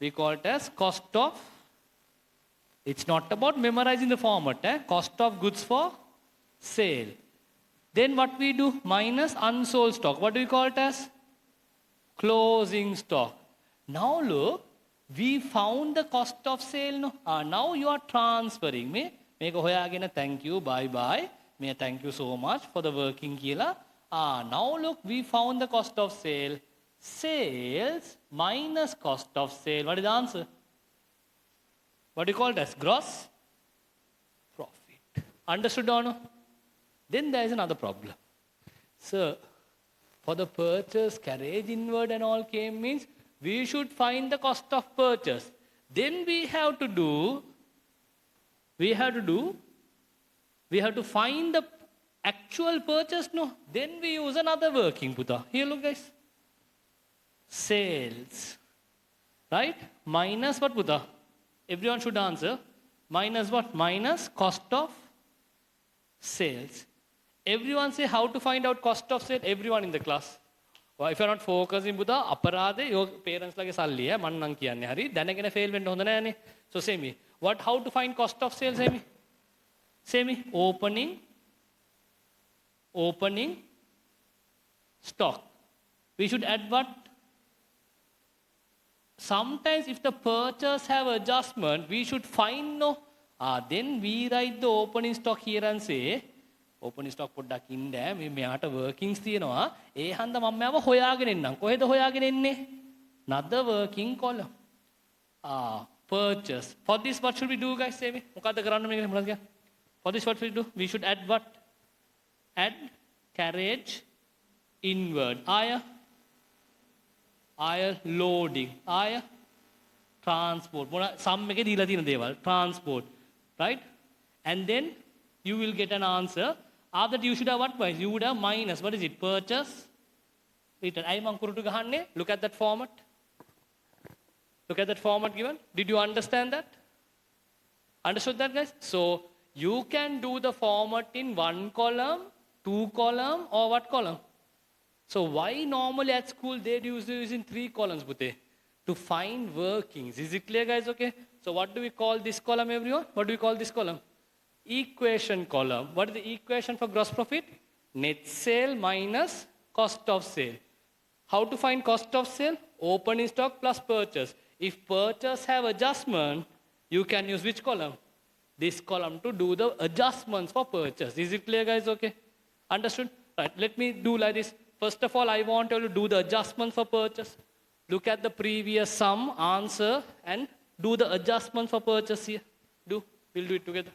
We call it as cost of. It's not about memorizing the format. Cost of goods for sale. Then what we do? Minus unsold stock. What do we call it as? Closing stock. Now look, we found the cost of sale. No? Now you are transferring. Make a thank you, bye. Thank you so much for the working kila. Now look, we found the cost of sale. Sales minus cost of sale. What is the answer? What do you call it as? Gross profit. Understood or no? Then there is another problem. So, for the purchase, carriage inward and all came means, we should find the cost of purchase. Then we have to find the actual purchase, no? Then we use another working, Puta. Here look guys. Sales. Right? Minus what, Puta? Everyone should answer. Minus what? Minus cost of sales. Everyone say how to find out cost of sale. Everyone in the class. Well, if you're not focusing, Buddha, aparade, your parents like salli, man nang kiyanne hari. Then again, fail when hondana yani. So say me. What? How to find cost of sales? Say me. Say me. Opening stock. We should add what? Sometimes if the purchase have adjustment, we should find no. Then we write the opening stock here and say, opening stock පොඩ්ඩක් ඉන්න මේ මෙයාට workings තියෙනවා ඒ හන්ද මම මේව හොයාගෙන ඉන්නම් කොහෙද හොයාගෙන ඉන්නේ another working column purchase. For this what should we do guys? Say me මොකද්ද කරන්න මේක මොනවද කියන්නේ? For this what should we do? We should add what? Add carriage inward. Air loading. Transport. Sum එකේ දීලා තියෙන දේවල්. Transport. Right? And then you will get an answer. After that you should have what? You would have minus. What is it? Purchase. Return. I මං කුරුටු ගහන්නේ. Look at that format. Look at that format given. Did you understand that? Understood that guys? So you can do the format in 1 column, 2 column or what column? So why normally at school they use in 3 columns, Bute? To find workings. Is it clear guys? Okay. So what do we call this column everyone? What do we call this column? Equation column. What is the equation for gross profit? Net sale minus cost of sale. How to find cost of sale? Opening stock plus purchase. If purchase have adjustment, you can use which column? This column to do the adjustments for purchase. Is it clear guys? Okay. Understood? Right. Let me do like this. First of all, I want you to do the adjustments for purchase. Look at the previous sum, answer, and do the adjustments for purchase here. We'll do it together.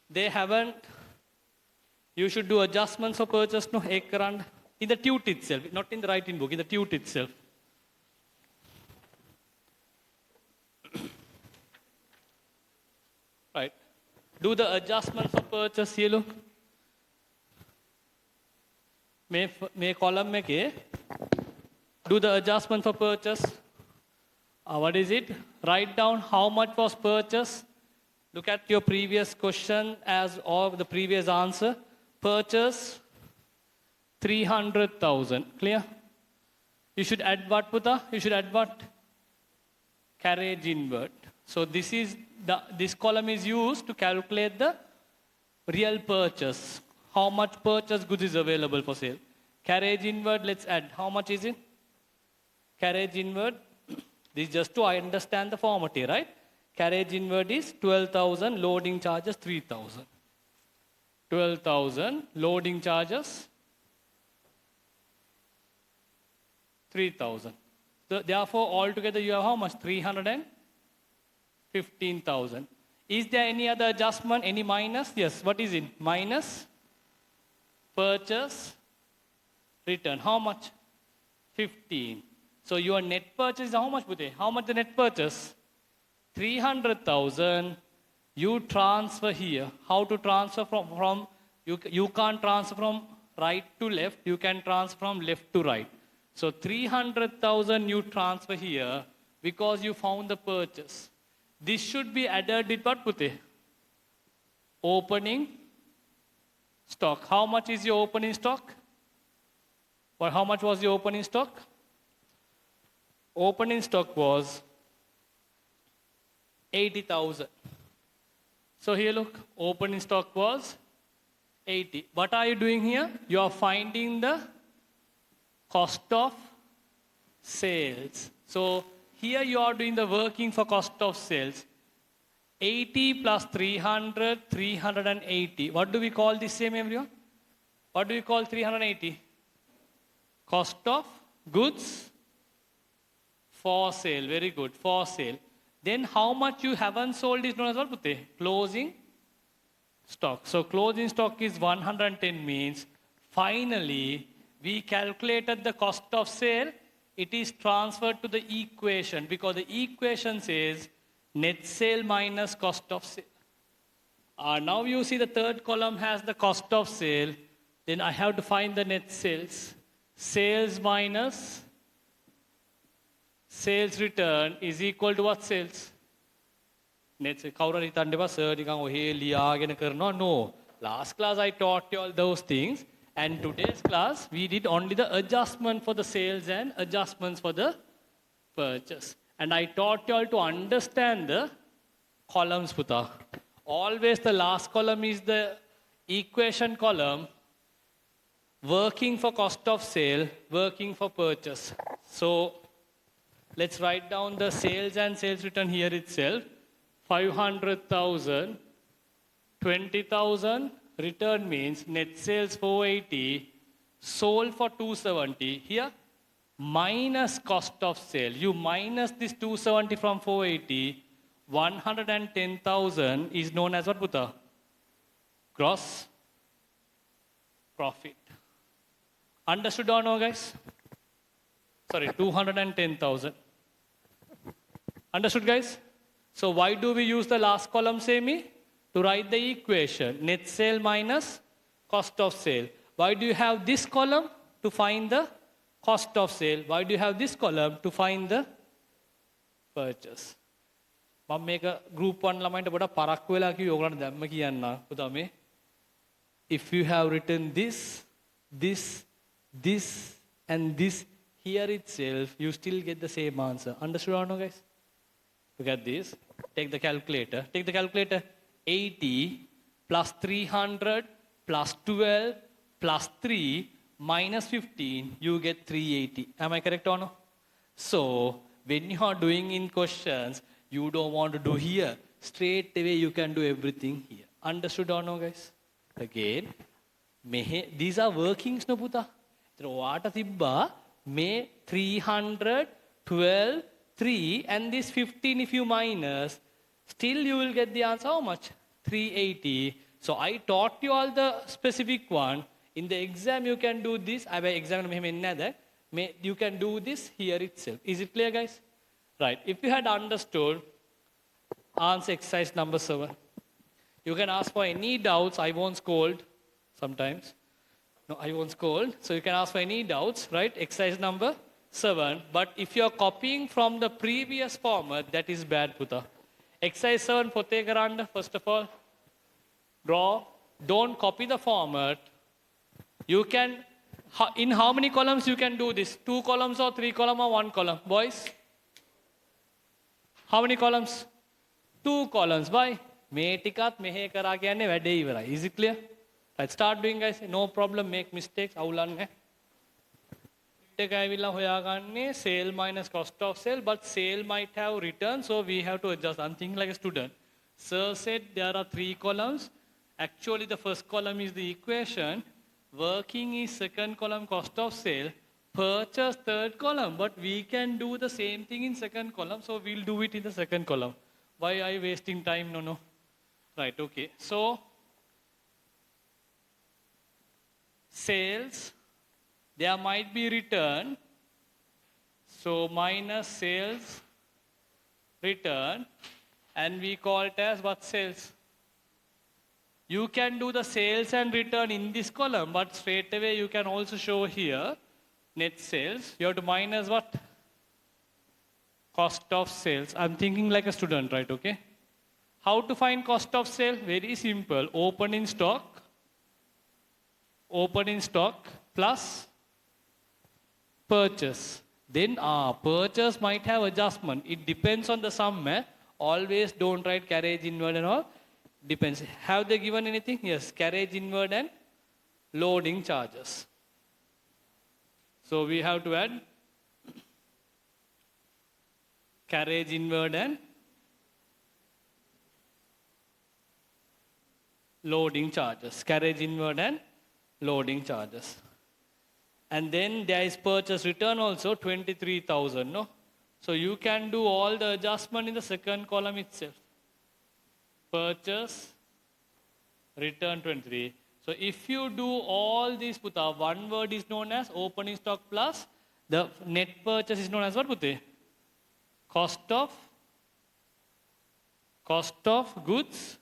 They haven't. You should do adjustments for purchase. No, in the tute itself, not in the writing book, in the tute itself. Right. Do the adjustments for purchase here, look. May column make do the adjustment for purchase. What is it? Write down how much was purchase. Look at your previous question as of the previous answer. Purchase 300,000. Clear? You should add what, Puta? You should add what? Carriage inward. So this column is used to calculate the real purchase. How much purchase goods is available for sale? Carriage inward, let's add. How much is it? Carriage inward, this is just to understand the format here, right? Carriage inward is 12,000, loading charges 3,000. 12,000, loading charges 3,000. So therefore, altogether you have how much? 315,000. Is there any other adjustment, any minus? Yes, what is it? Minus purchase return. How much? 15. So your net purchase is how much, Bute? How much the net purchase? 300,000. You transfer here. How to transfer from you can't transfer from right to left. You can transfer from left to right. So 300,000 you transfer here because you found the purchase. This should be added with what, Pute? Opening stock. How much is your opening stock? Or how much was your opening stock? Opening stock was 80,000. So here look, opening stock was 80. What are you doing here? You are finding the cost of sales. So here you are doing the working for cost of sales. 80 plus 300, 380. What do we call this same, everyone? What do we call 380? Cost of goods for sale. Very good, for sale. Then how much you haven't sold is known as what, Putte? Closing stock. So closing stock is 110 means finally we calculated the cost of sale. It is transferred to the equation because the equation says net sale minus cost of sale. Now you see the third column has the cost of sale. Then I have to find the net sales. Sales minus sales return is equal to what sales? Net sales. No. Last class I taught you all those things. And today's class, we did only the adjustment for the sales and adjustments for the purchase. And I taught you all to understand the columns, Puta. Always the last column is the equation column, working for cost of sale, working for purchase. So let's write down the sales and sales return here itself. 500,000, 20,000, return means net sales 480, sold for 270. Here, minus cost of sale. You minus this 270 from 480, 110,000 is known as what, Puta? Gross profit. Understood or no, guys? Sorry, 210,000. Understood, guys? So why do we use the last column, Semi? To write the equation, net sale minus cost of sale. Why do you have this column? To find the cost of sale. Why do you have this column? To find the purchase. මම මේක group 1 ළමයින්ට පොඩක් පරක්කු වෙලා කිව්වේ ඔයගලන්ට දැම්ම කියන්න පුතා මේ if you have written this and this here itself you still get the same answer. Understood or no, guys? Look at this. Take the calculator. 80 plus 300 plus 12 plus 3 minus 15, you get 380. Am I correct or no? So, when you are doing in questions, you don't want to do here. Straight away, you can do everything here. Understood or no, guys? Again, these are workings, no, puta? What tibba? May 300, 12, 3, and this 15 if you minus, still you will get the answer how much? 380. So I taught you all the specific one. In the exam you can do this. I will examine that. You can do this here itself. Is it clear, guys? Right. If you had understood, answer exercise number 7. You can ask for any doubts. I won't scold sometimes. No, I won't scold. So you can ask for any doubts, right? Exercise number 7. But if you are copying from the previous format, that is bad, puta. Exercise 7 පොතේ කරන්න first of all. Draw. Don't copy the format. You can, in how many columns you can do this? 2 columns or 3 columns or 1 column? Boys? How many columns? 2 columns. Why? මේ ටිකත් මෙහෙ කරා කියන්නේ වැඩේ ඉවරයි. Is it clear? Right, start doing guys. No problem, make mistakes. අවුලන්නේ. එක ඇවිල්ලා හොයාගන්නේ sale minus cost of sale, but sale might have return, so we have to adjust. I'm thinking like a student. Sir said there are 3 columns. Actually, the first column is the equation. Working is second column, cost of sale. Purchase third column, but we can do the same thing in second column, so we'll do it in the second column. Why are you wasting time? No. Right, okay. So, sales, there might be return. So, minus sales, return, and we call it as what? Sales. You can do the sales and return in this column, but straight away you can also show here net sales. You have to minus what? Cost of sales. I'm thinking like a student, right? Okay. How to find cost of sale? Very simple. Opening stock plus purchase. Then purchase might have adjustment. It depends on the sum. Always don't write carriage inward and all. Depends. Have they given anything? Yes, carriage inward and loading charges. So we have to add carriage inward and loading charges. Carriage inward and loading charges. And then there is purchase return also 23,000. No? So you can do all the adjustment in the second column itself. Purchase, return 23. So if you do all these, Puta, one word is known as opening stock plus the net purchase is known as what, Putte? Cost of goods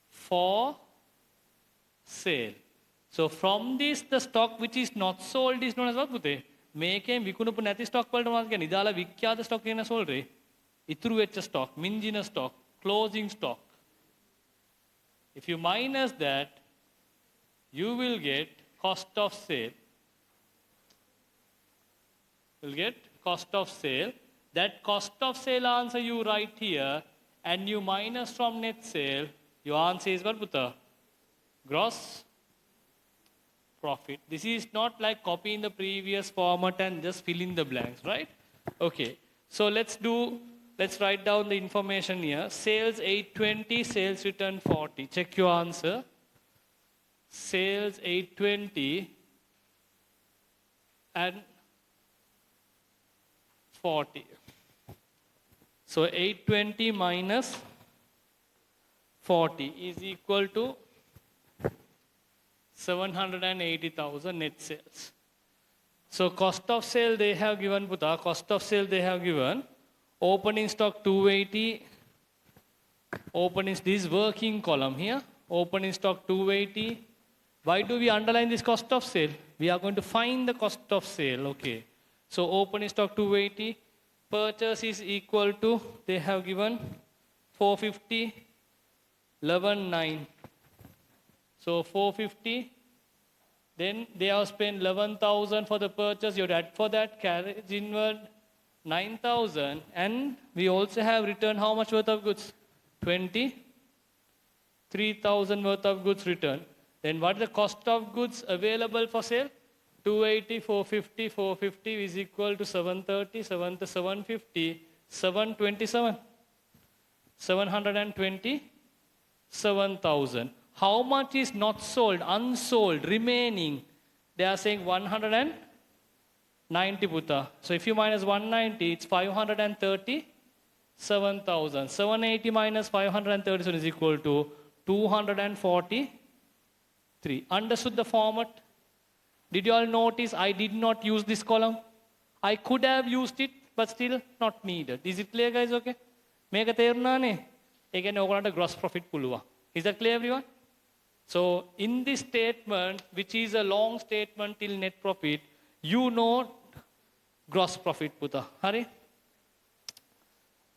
for sale. So from this, the stock which is not sold is known as what, Putte? මේකෙන් විකුණපු නැති stock වලට මොනවද කියන්නේ? ඉදාලා වික්‍යාත stock කියන සෝල්රේ. ඉතුරු වෙච්ච stock, මින්ජින stock, closing stock. If you minus that, you will get cost of sale. You'll get cost of sale. That cost of sale answer you write here, and you minus from net sale, your answer is what, Putta? Gross profit. This is not like copying the previous format and just fill in the blanks, right? Okay, so let's write down the information here. Sales 820, sales return 40. Check your answer. Sales 820 and 40. So 820 minus 40 is equal to 780,000 net sales. So cost of sale they have given, Putta, cost of sale they have given. Opening stock 280. Opening this working column here. Opening stock 280. Why do we underline this cost of sale? We are going to find the cost of sale. Okay. So opening stock 280. Purchase is equal to, they have given 450, 11,9. So 450. Then they have spent 11,000 for the purchase. You have to add for that carriage inward 9,000. And we also have returned how much worth of goods? 23,000 worth of goods returned. Then what is the cost of goods available for sale? 280, 450, 450 is equal to 730, 750, 727. 727,000. How much is not sold, unsold, remaining? They are saying 190, Putta. So if you minus 190, it's 537,000. 780 minus 537 is equal to 243. Understood the format? Did you all notice I did not use this column? I could have used it, but still not needed. Is it clear, guys? Okay? මේක තේරුණානේ? ඒ කියන්නේ ඔයගොල්ලන්ට gross profit පුළුවන්. Is that clear, everyone? So in this statement, which is a long statement till net profit, you know gross profit, Putta. Hari?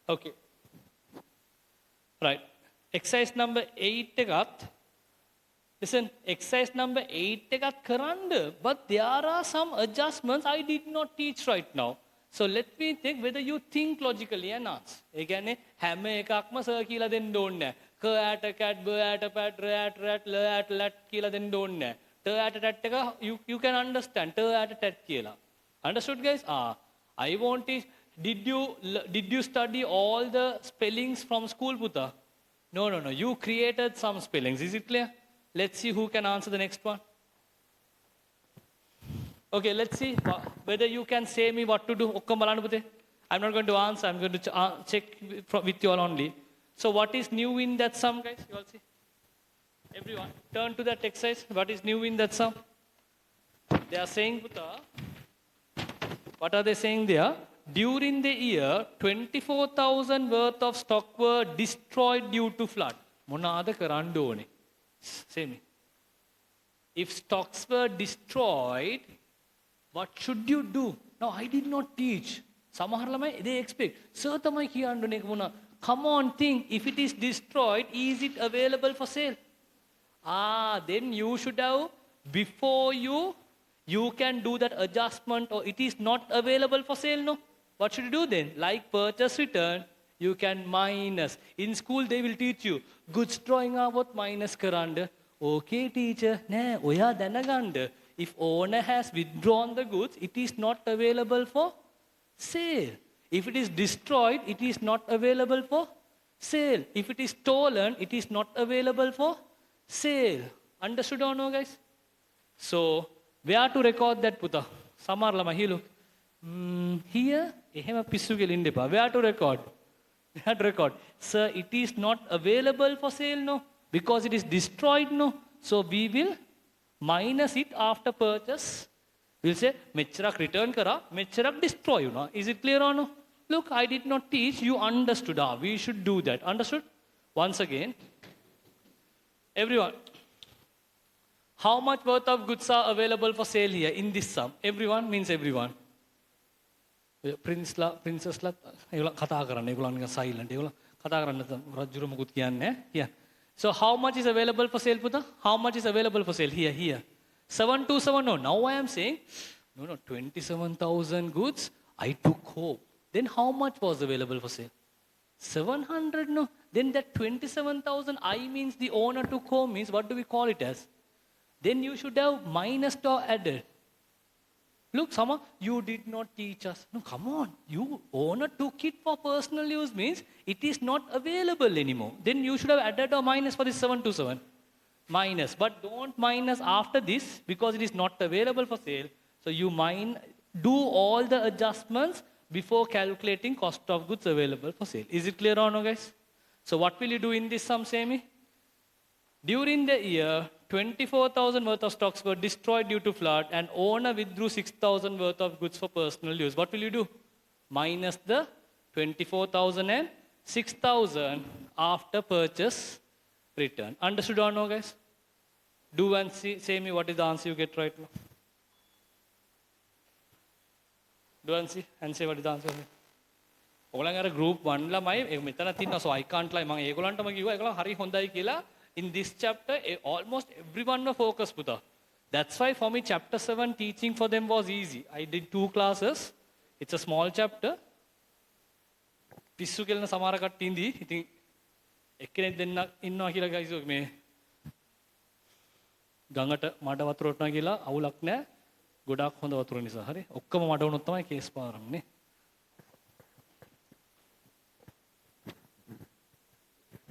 Okay. Right. Exercise number 8 එකත් listen, exercise number 8 එකත් කරන්න, but there are some adjustments I did not teach right now. So let me think whether you think logically and answer. ඒ කියන්නේ හැම එකක්ම sir කියලා දෙන්න ඕනේ නැහැ. ක ඇට කැට් බ ඇට පැට් රැ ඇට රැට් ල ඇට ලැට් කියලා දෙන්න ඕනේ නැහැ. ට ඇට ටැට් එක you can understand. ට ඇට ටැට් කියලා. Understood guys? I want it. Did you study all the spellings from school, Puta? No. You created some spellings. Is it clear? Let's see who can answer the next one. Okay, let's see whether you can say me what to do. Okkam balanna puthe. I'm not going to answer. I'm going to check with you all only. So what is new in that sum, guys? You all see? Everyone, turn to that exercise. What is new in that sum? They are saying, Puta, what are they saying there? During the year, 24,000 worth of stock were destroyed due to flood. Monada karandu one. Say me. If stocks were destroyed, what should you do? Now, I did not teach. Samaharlamai, they expect. Sir, tamai kiyandu nek muna. Come on, think. If it is destroyed, is it available for sale? Then you should have, before you can do that adjustment, or it is not available for sale, no? What should you do then? Like purchase return, you can minus. In school, they will teach you. Goods drawing about minus karanda. Okay, teacher. Ne, oya danaganda. If owner has withdrawn the goods, it is not available for sale. If it is destroyed, it is not available for sale. If it is stolen, it is not available for sale. Understood or no, guys? So, where to record that, Puta? Samar lama hilu. Here, ehema pissu gelinde pa. Where to record? Where to record? Sir, it is not available for sale, no? Because it is destroyed, no? So we will minus it after purchase. We'll say, mecharak return kara, mecharak destroy, you know? Is it clear or no? Look, I did not teach, you understood. We should do that. Understood? Once again, everyone, how much worth of goods are available for sale here in this sum? Everyone means everyone. Princess la, ඒගොල්ලෝ කතා කරන්න. ඒගොල්ලෝ නිකන් silent. ඒගොල්ලෝ කතා කරන්න රජුරු මුකුත් කියන්නේ නැහැ. So how much is available for sale, Puta? How much is available for sale? Here. 727. No. Now I am saying, no, 27,000 goods I took home. Then how much was available for sale? 700, no. Then that 27,000 I means the owner took home means what do we call it as? Then you should have minus or added. Look, Sama, you did not teach us. No, come on. You owner took it for personal use means it is not available anymore. Then you should have added or minus for this 727. Minus. But don't minus after this because it is not available for sale. So you do all the adjustments before calculating cost of goods available for sale. Is it clear or no, guys? So what will you do in this sum, Semi? During the year, 24,000 worth of stocks were destroyed due to flood and owner withdrew 6,000 worth of goods for personal use. What will you do? Minus the 24,000 and 6,000 after purchase return. Understood or no, guys? Do and say me what is the answer you get right now. Do and see and say what is the answer. ඔයගොල්ලන් අර group 1 ළමයි මෙතන තින්නවා so I can't lie මම ඒගොල්ලන්ටම කිව්වා ඒගොල්ලන් හරි හොඳයි කියලා. In this chapter, almost everyone was focused, Puta. That's why for me, chapter 7 teaching for them was easy. I did 2 classes. It's a small chapter. පිස්සු කියලා සමහර කට්ටිය ඉඳි. ඉතින් එක්කෙනෙක් දෙන්න ඉන්නවා කියලා guys මේ ගඟට මඩ වතුර වටනවා කියලා අවුලක් නැහැ. ගොඩාක් හොඳ වතුර නිසා. හරි. ඔක්කොම මඩ වුණොත් තමයි case පාරන්නේ.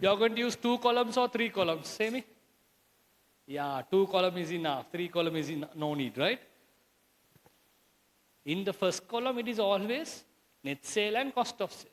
You are going to use 2 columns or 3 columns? Say me. Yeah, 2 columns is enough. 3 columns is no need, right? In the first column, it is always net sale and cost of sale.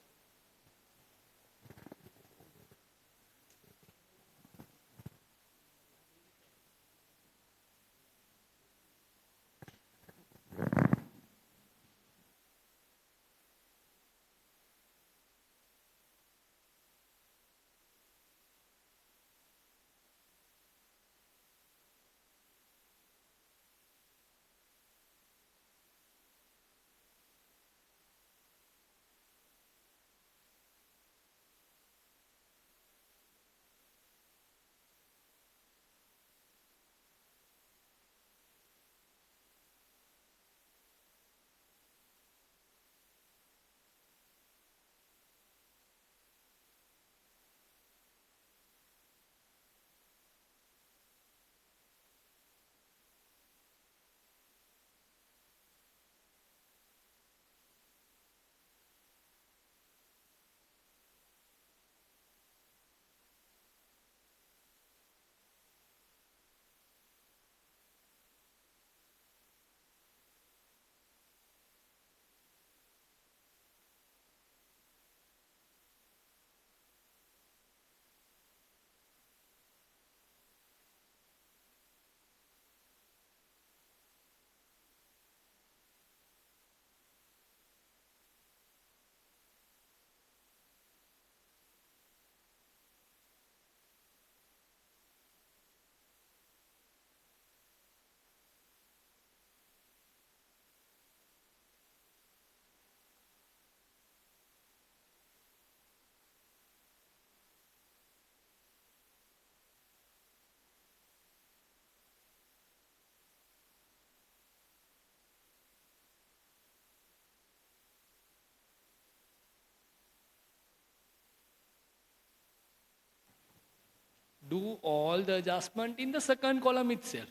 do all the adjustment in the second column itself.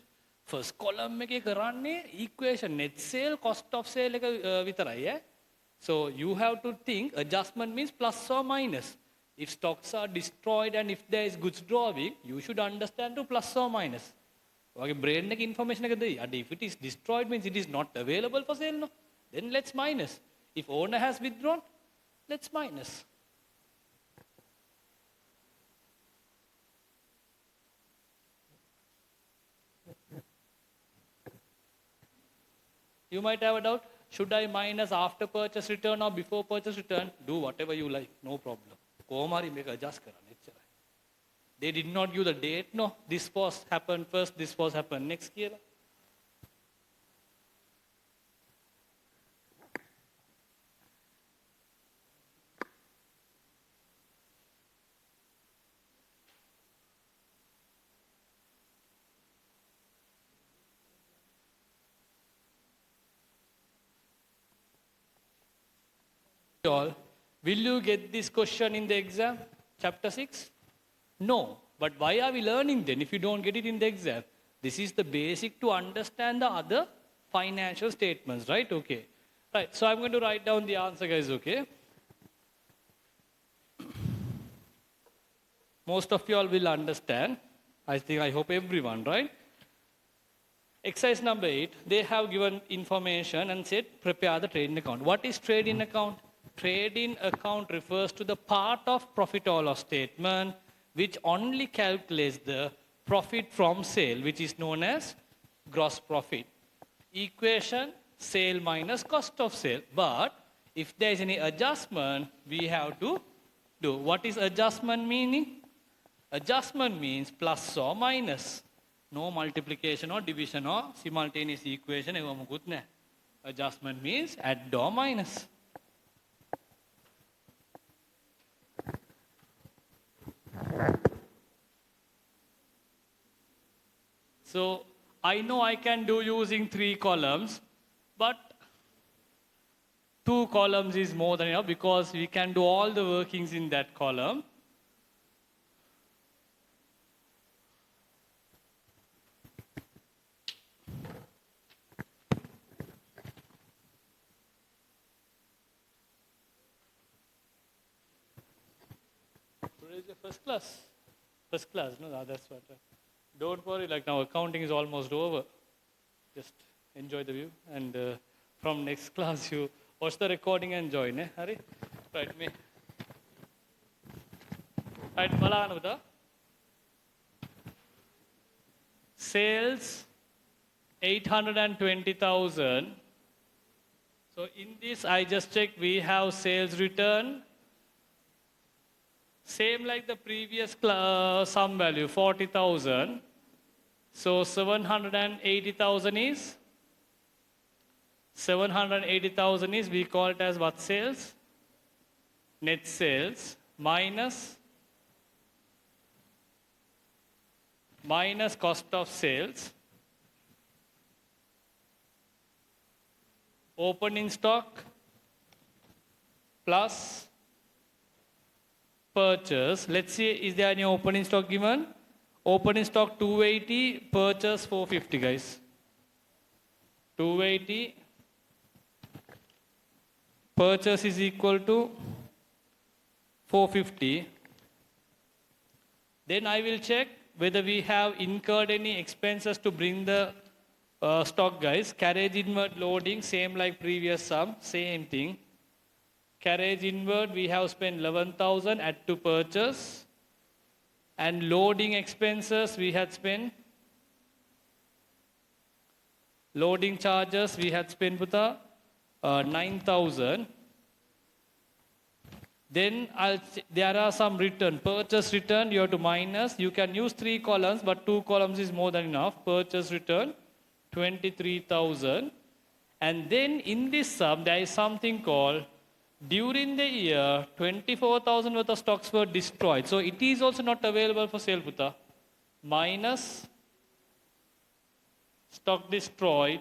First column එකේ කරන්නේ equation net sale cost of sale එක විතරයි ඈ. So you have to think adjustment means plus or minus. If stocks are destroyed and if there is goods drawing, you should understand to plus or minus. ඔයාගේ brain එක information එක දෙයි. And if it is destroyed means it is not available for sale no. Then let's minus. If owner has withdrawn, let's minus. You might have a doubt, should I minus after purchase return or before purchase return? Do whatever you like, no problem. Komari make adjust කරන්න එච්චරයි. They did not give the date, no. This was happened first, this was happened next කියලා. All, will you get this question in the exam, chapter 6? No. But why are we learning then if you don't get it in the exam? This is the basic to understand the other financial statements, right? Okay. Right, so I'm going to write down the answer, guys, okay? Most of you all will understand. I hope everyone, right? Exercise number 8, they have given information and said, prepare the trading account. What is trading account? Trading account refers to the part of profit or loss statement which only calculates the profit from sale, which is known as gross profit. Equation, sale minus cost of sale. But if there is any adjustment, we have to do. What is adjustment meaning? Adjustment means plus or minus. No multiplication or division or simultaneous equation. Adjustment means add or minus. So I know I can do using 3 columns, but 2 columns is more than enough because we can do all the workings in that column. Today is your first class. First class, no, that's what. Don't worry, like now accounting is almost over. Just enjoy the view. And from next class, you watch the recording and join. Hari? Right, me. Right, Malana. Sales 820,000. So in this, I just checked, we have sales return. Same like the previous sum value, 40,000. So 780,000 is? 780,000 is, we call it as what sales? Net sales minus cost of sales. Opening stock plus purchase. Let's see, is there any opening stock given? Opening stock 280, purchase 450, guys. 280, purchase is equal to 450. Then I will check whether we have incurred any expenses to bring the stock, guys. Carriage inward loading, same like previous sum, same thing. Carriage inward, we have spent 11,000, add to purchase. And loading expenses, we had spent. Loading charges, we had spent with 9,000. Then there are some return. Purchase return, you have to minus. You can use 3 columns, but 2 columns is more than enough. Purchase return, 23,000. And then in this sum, there is something called during the year, 24,000 worth of stocks were destroyed. So it is also not available for sale, Putta. Minus stock destroyed,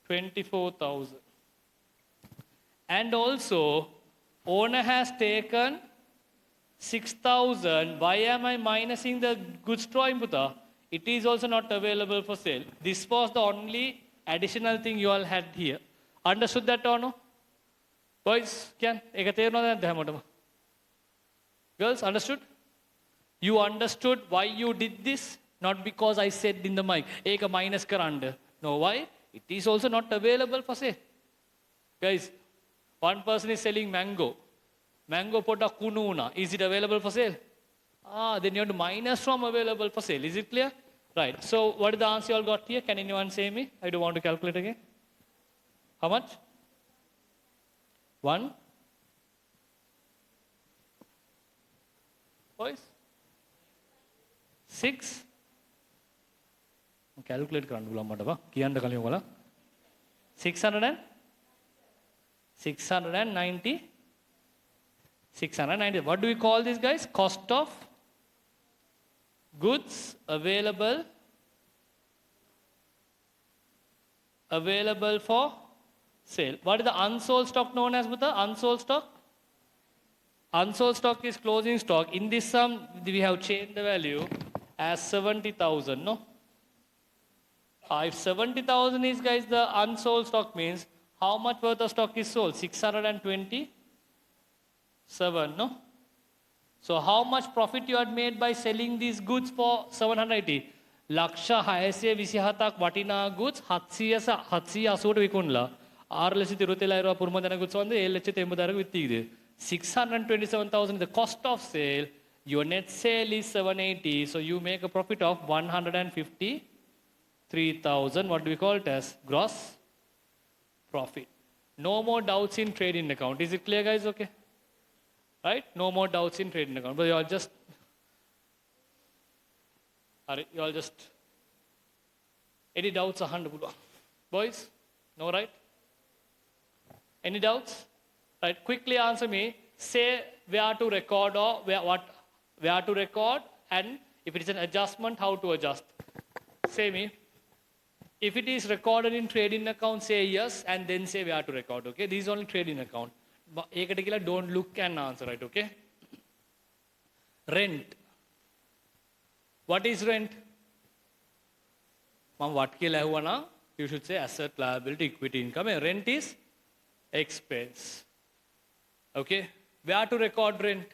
24,000. And also, owner has taken 6,000. Why am I minusing the goods drawing, Buddha? It is also not available for sale. This was the only additional thing you all had here. Understood that or no? Boys, can? Girls, understood? You understood why you did this? Not because I said in the mic, Eka minus karanda. No, why? It is also not available for sale. Guys, one person is selling mango. Mango pota kununa. Is it available for sale? Then you have to minus from available for sale. Is it clear? Right. So what is the answer you all got here? Can anyone say me? I don't want to calculate again. How much? 1. Boys? 6. Calculate කරන්න පුළුවන් මට බා කියන්න කලින් ඔයාලා 690. What do we call this, guys? Cost of goods available for sale. What is the unsold stock known as, Buddha? Unsold stock? Unsold stock is closing stock. In this sum, we have changed the value as 70,000, no? If 70,000 is, guys, the unsold stock means how much worth of stock is sold? 627, no? So how much profit you had made by selling these goods for 780? Laksha 627ක් වටිනා goods 780ට විකුණලා 6,27,000 පුරම දෙන goods වන්ද 7,80,000க்கு வித்தீங்க. 627,000 is the cost of sale. Your net sale is 780, so you make a profit of 153,000. What do we call it as? Gross profit. No more doubts in trading account. Is it clear, guys? Okay. Right? No more doubts in trading account. But you all just, any doubts? 100. Boys? No, right? Any doubts? Right? Quickly answer me. Say where to record or where to record, and if it is an adjustment, how to adjust. Say me. If it is recorded in trading account, say yes, and then say where to record. Okay? This is only trading account. Don't look and answer, right? Okay? Rent. What is rent? You should say asset, liability, equity, income. And rent is expense. Okay? Where to record rent?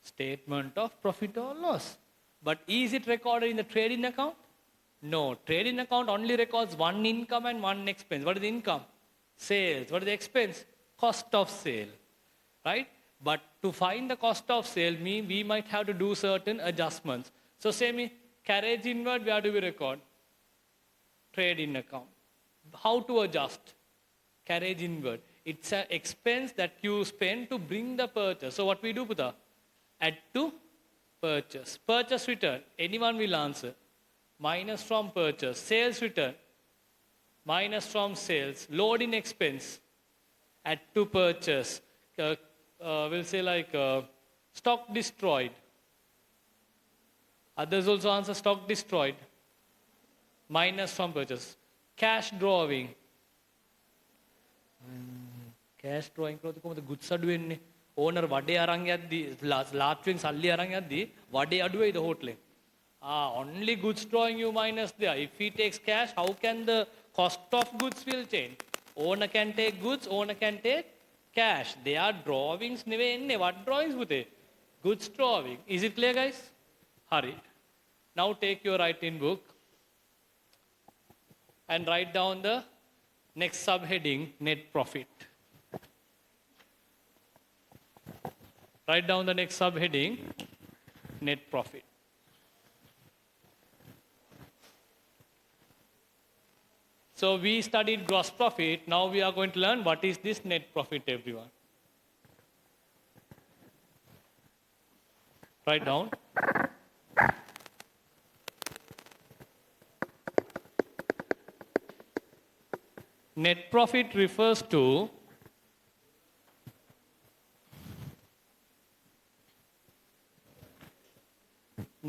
Statement of profit or loss. But is it recorded in the trading account? No. Trading account only records one income and one expense. What is the income? Sales. What is the expense? Cost of sale. Right? But to find the cost of sale, we might have to do certain adjustments. So say me, carriage inward, where do we record? Trading account. How to adjust? Carriage inward. It's an expense that you spend to bring the purchase. So what we do, Buddha? Add to purchase. Purchase return. Anyone will answer. Minus from purchase. Sales return. Minus from sales. Load in expense. Add to purchase. We'll say like stock destroyed. Others also answer stock destroyed. Minus from purchase. Cash drawing. Cash drawing කරොත් කොහොමද goods අඩු වෙන්නේ? ඕනර් වඩේ අරන් යද්දි ලාත්වෙන් සල්ලි අරන් යද්දි වඩේ අඩු වෙයිද හෝටලෙන්? Only goods drawing you minus there. If he takes cash, how can the cost of goods will change? Owner can take goods, owner can take cash. They are drawings නෙවෙයි එන්නේ. What drawings පුතේ? Goods drawing. Is it clear, guys? Hurry. Now take your writing book and write down the next subheading, net profit. Write down the next subheading, net profit. So we studied gross profit. Now we are going to learn what is this net profit, everyone. Write down. Net profit refers to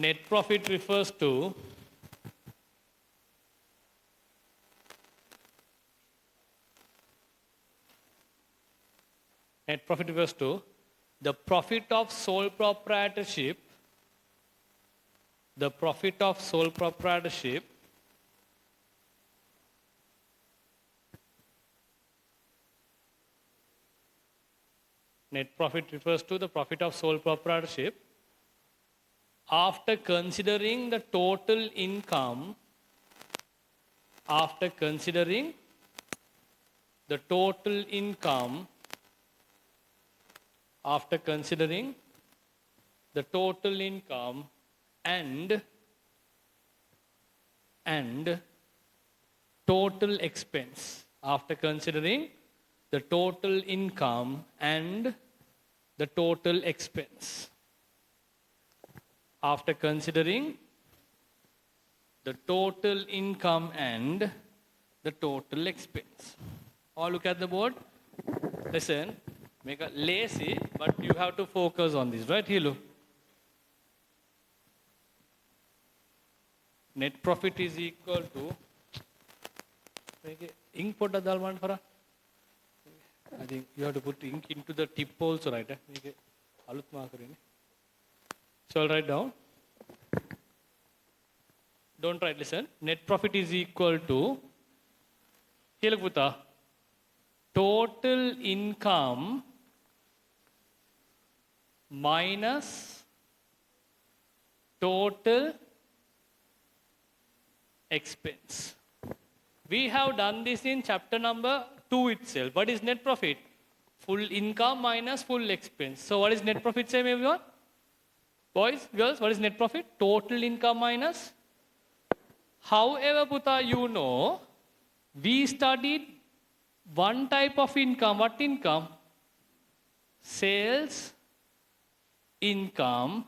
net profit refers to the profit of sole proprietorship, the profit of sole proprietorship net profit refers to the profit of sole proprietorship after considering the total income, after considering the total income, after considering the total income and total expense, after considering the total income and the total expense, after considering the total income and the total expense. All look at the board. Listen, make it lazy, but you have to focus on this, right? Here, look. Net profit is equal to ink put the I think you have to put ink into the tip also, right? So I'll write down. Don't write, listen. Net profit is equal to total income minus total expense. We have done this in chapter number 2 itself. What is net profit? Full income minus full expense. So what is net profit, say everyone? Boys, girls, what is net profit? Total income minus. However, Puta, you know, we studied one type of income. What income? Sales income.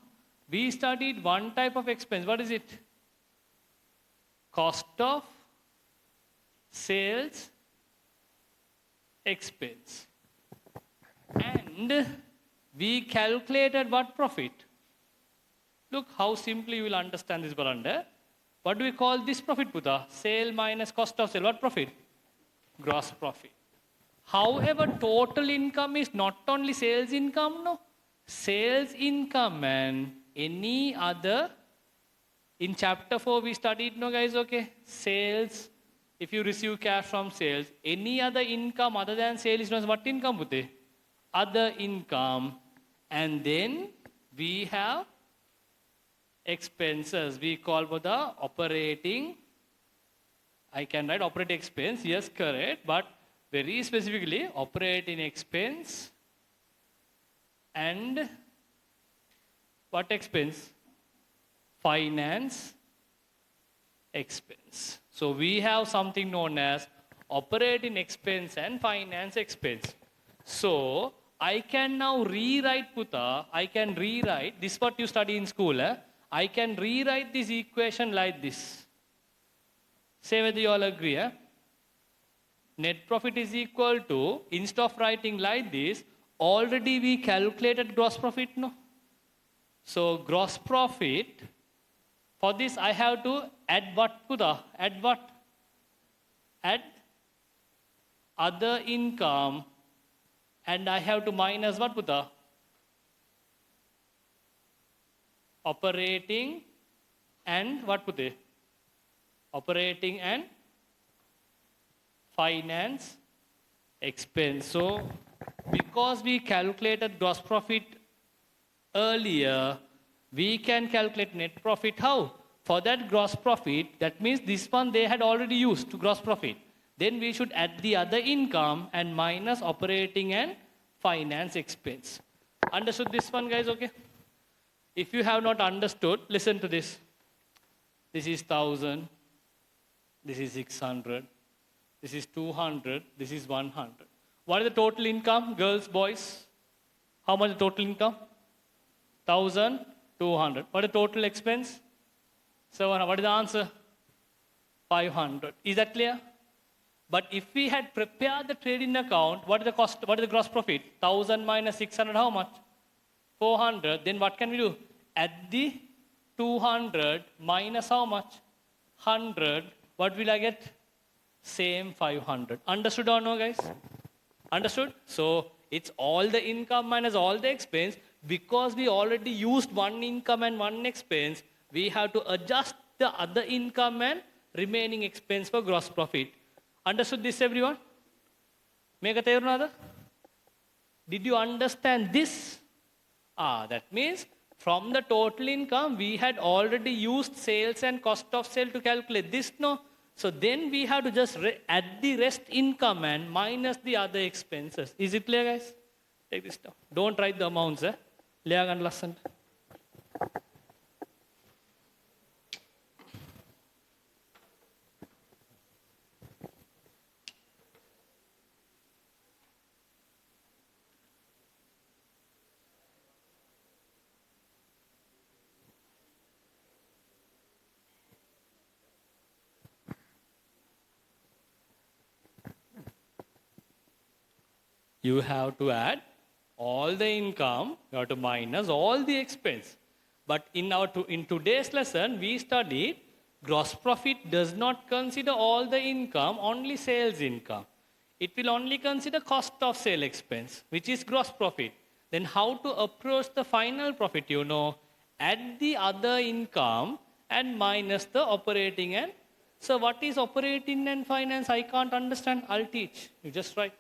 We studied one type of expense. What is it? Cost of sales expense. And we calculated what profit? Look how simply you will understand this, Baranda. What do we call this profit, Puta? Sale minus cost of sale. What profit? Gross profit. However, total income is not only sales income, no. Sales income and any other. In chapter 4 we studied, no guys, okay? Sales, if you receive cash from sales, any other income other than sales is known as what income, Putte? Other income. And then we have expenses. We call for the operating. I can write operating expense, yes, correct, but very specifically operating expense and what expense? Finance expense. So we have something known as operating expense and finance expense. So I can now rewrite, Puta, I can rewrite, this is what you study in school, I can rewrite this equation like this. Say whether you all agree. Net profit is equal to, instead of writing like this, already we calculated gross profit, no? So gross profit, for this I have to add what, Puta? Add what? Add other income and I have to minus what, Puta? Operating and what, Putte? Operating and finance expense. So because we calculated gross profit earlier, we can calculate net profit. How? For that gross profit, that means this one they had already used to gross profit. Then we should add the other income and minus operating and finance expense. Understood this one, guys, okay? If you have not understood, listen to this. This is 1000, this is 600, this is 200, this is 100. What is the total income, girls, boys? How much is the total income? 1200. What is the total expense? 700. What is the answer? 500. Is that clear? But if we had prepared the trading account, what is the cost? What is the gross profit? 1000 minus 600, how much? 400. Then what can we do? Add the 200 minus how much? 100. What will I get? Same 500. Understood or no, guys? Understood? So It's all the income minus all the expense. Because we already used one income and one expense, we have to adjust the other income and remaining expense for gross profit. Understood this, everyone? Mega therunada? Did you understand this? That means from the total income, we had already used sales and cost of sale to calculate this, no? So then we have to just add the rest income and minus the other expenses. Is it clear, guys? Take this down. Don't write the amounts, eh? Liyagan lesson. You have to add all the income, you have to minus all the expense. But in today's lesson, we studied gross profit does not consider all the income, only sales income. It will only consider cost of sale expense, which is gross profit. Then how to approach the final profit, you know, add the other income and minus the operating and. So what is operating and finance? I can't understand. I'll teach. You just write.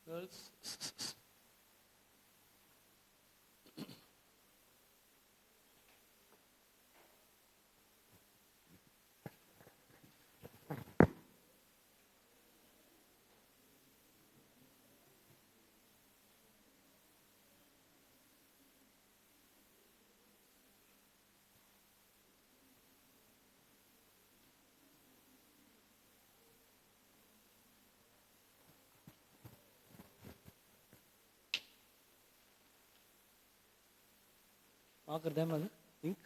Girls. Marker them, ink.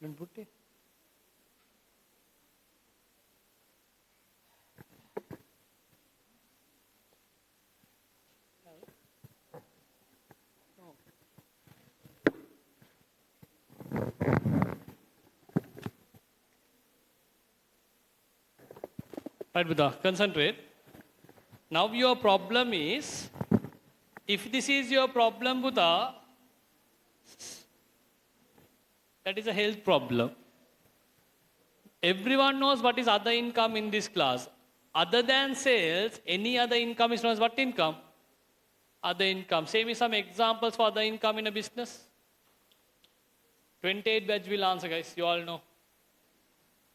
Don't put it. Right, Buddha, concentrate. Now your problem is, if this is your problem, Buddha, that is a health problem. Everyone knows what is other income in this class. Other than sales, any other income is known as what income? Other income. Say me some examples for other income in a business. 28 batch will answer, guys. You all know.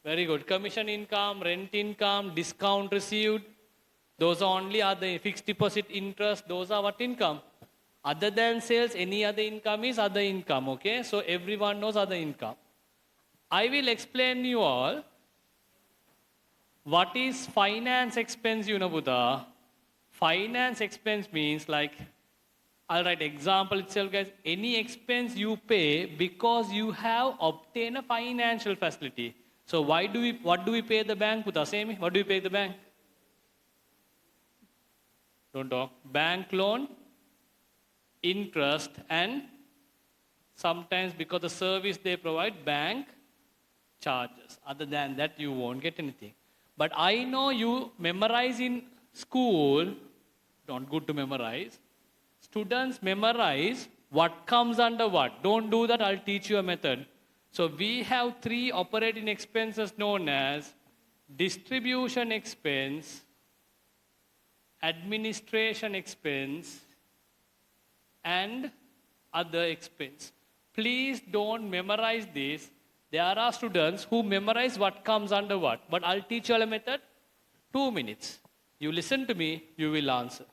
Very good. Commission income, rent income, discount received. Those are only other fixed deposit interest. Those are what income? Other than sales, any other income is other income. Okay? So everyone knows other income. I will explain you all what is finance expense, you know, Buddha. Finance expense means like, I'll write example itself, guys. Any expense you pay because you have obtained a financial facility. So what do we pay the bank, Buddha? Say me, what do we pay the bank? Don't talk. Bank loan, interest, and sometimes because the service they provide, bank charges. Other than that, you won't get anything. But I know you memorize in school, not good to memorize. Students memorize what comes under what. Don't do that, I'll teach you a method. So we have 3 operating expenses known as distribution expense, administration expense, and other expense. Please don't memorize this. There are students who memorize what comes under what. But I'll teach you all a method. 2 minutes. You listen to me, you will answer.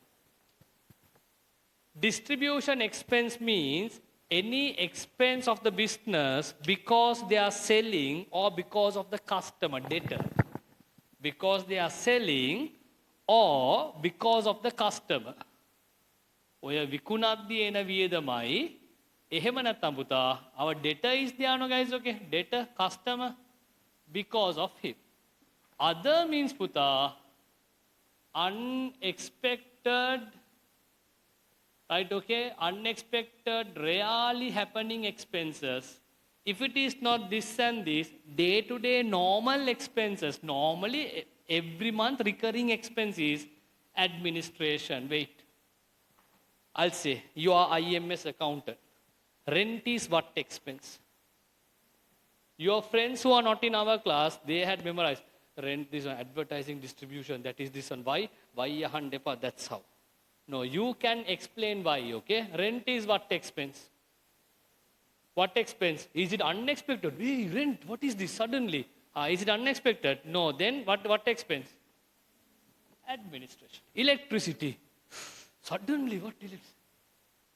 Distribution expense means any expense of the business because they are selling or because of the customer, debtor. Because they are selling or because of the customer. ඔය විකුණද්දී එන වියදමයි එහෙම නැත්නම් පුතා our debtor is there no guys, okay, debtor customer because of him. Other means puta unexpected, right, okay, unexpected rarely happening expenses. If it is not this and this, day to day normal expenses, normally every month recurring expenses, administration. Wait, I'll say you are IMS accountant. Rent is what expense? Your friends who are not in our class, they had memorized rent, this one, advertising, distribution, that is this one. Why? Why depa? That's how. No, you can explain why, okay? Rent is what expense? What expense? Is it unexpected? Hey, rent, what is this suddenly? Is it unexpected? No, then what expense? Administration. Electricity. Suddenly, what electricity?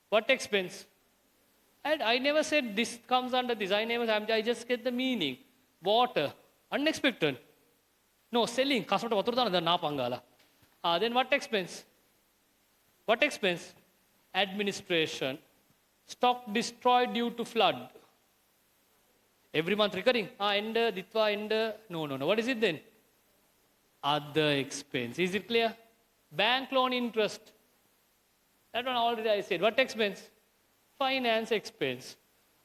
What expense? And I never said this comes under this. I just get the meaning. Water. Unexpected. No, selling. Then what expense? What expense? Administration. Stock destroyed due to flood. Every month recurring. No. What is it then? Other expense. Is it clear? Bank loan interest. That one already I said. What expense? Finance expense.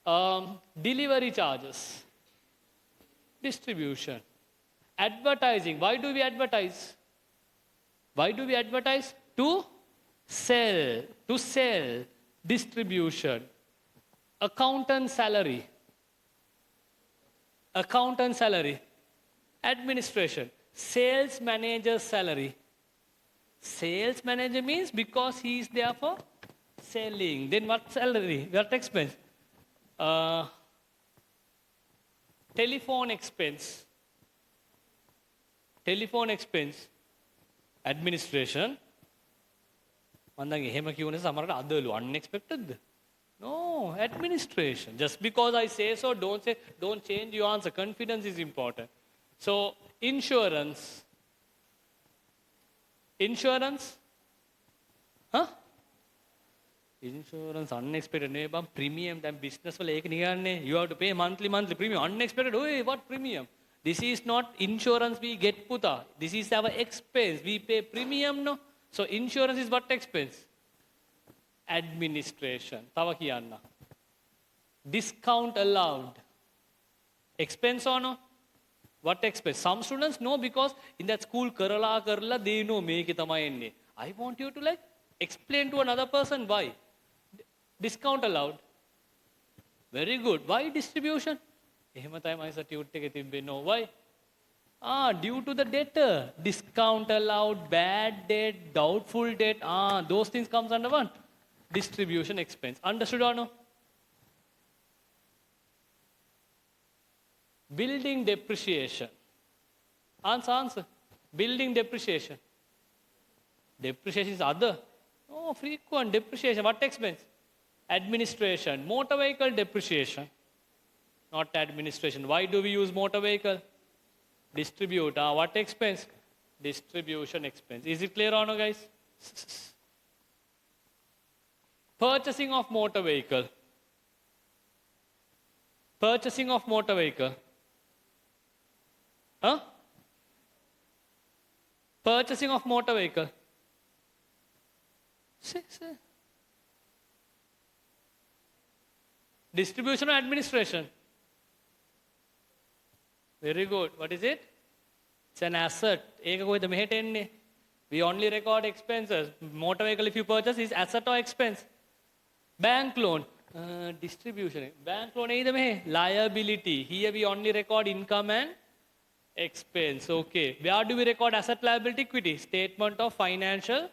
Delivery charges. Distribution. Advertising. Why do we advertise? Why do we advertise? To sell. To sell. Distribution. Accountant salary. Accountant salary. Administration. Sales manager salary. Sales manager means because he is there for selling. Then what salary? What expense? Telephone expense. Telephone expense. Administration. Unexpected. No, administration. Just because I say so, don't change your answer. Confidence is important. So, insurance. Insurance? Huh? Insurance, unexpected. Premium, then business. You have to pay monthly premium. Unexpected. Oh, what premium? This is not insurance we get puta. This is our expense. We pay premium, no? So insurance is what expense? Administration. Tava kiyanna. Discount allowed. Expense or no? What expense? Some students know because in that school karala they know make it enne. I want you to explain to another person why. Discount allowed. Very good. Why distribution? No. Why? Due to the debtor. Discount allowed, bad debt, doubtful debt. Those things comes under what? Distribution expense. Understood or no? Building depreciation. Answer. Building depreciation. Depreciation is other. Oh, frequent depreciation. What expense? Administration. Motor vehicle depreciation. Not administration. Why do we use motor vehicle? Distribute. What expense? Distribution expense. Is it clear or no, guys? Purchasing of motor vehicle. Purchasing of motor vehicle. Huh? Purchasing of motor vehicle. See. Distribution or administration? Very good. What is it? It's an asset. We only record expenses. Motor vehicle, if you purchase, is asset or expense? Bank loan. Distribution. Bank loan is liability. Here we only record income and expense. Okay. Where do we record asset, liability, equity? Statement of financial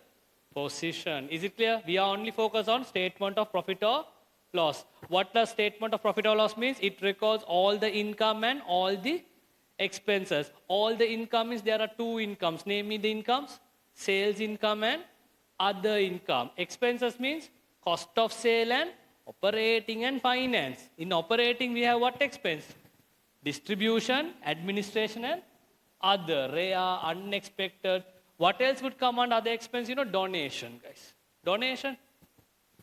position. Is it clear? We are only focused on statement of profit or loss. What does statement of profit or loss means? It records all the income and all the expenses. All the income is, there are two incomes. Name me the incomes. Sales income and other income. Expenses means cost of sale and operating and finance. In operating, we have what expense? Distribution, administration and other, rare, unexpected. What else would come under other expense? Donation, guys. Donation.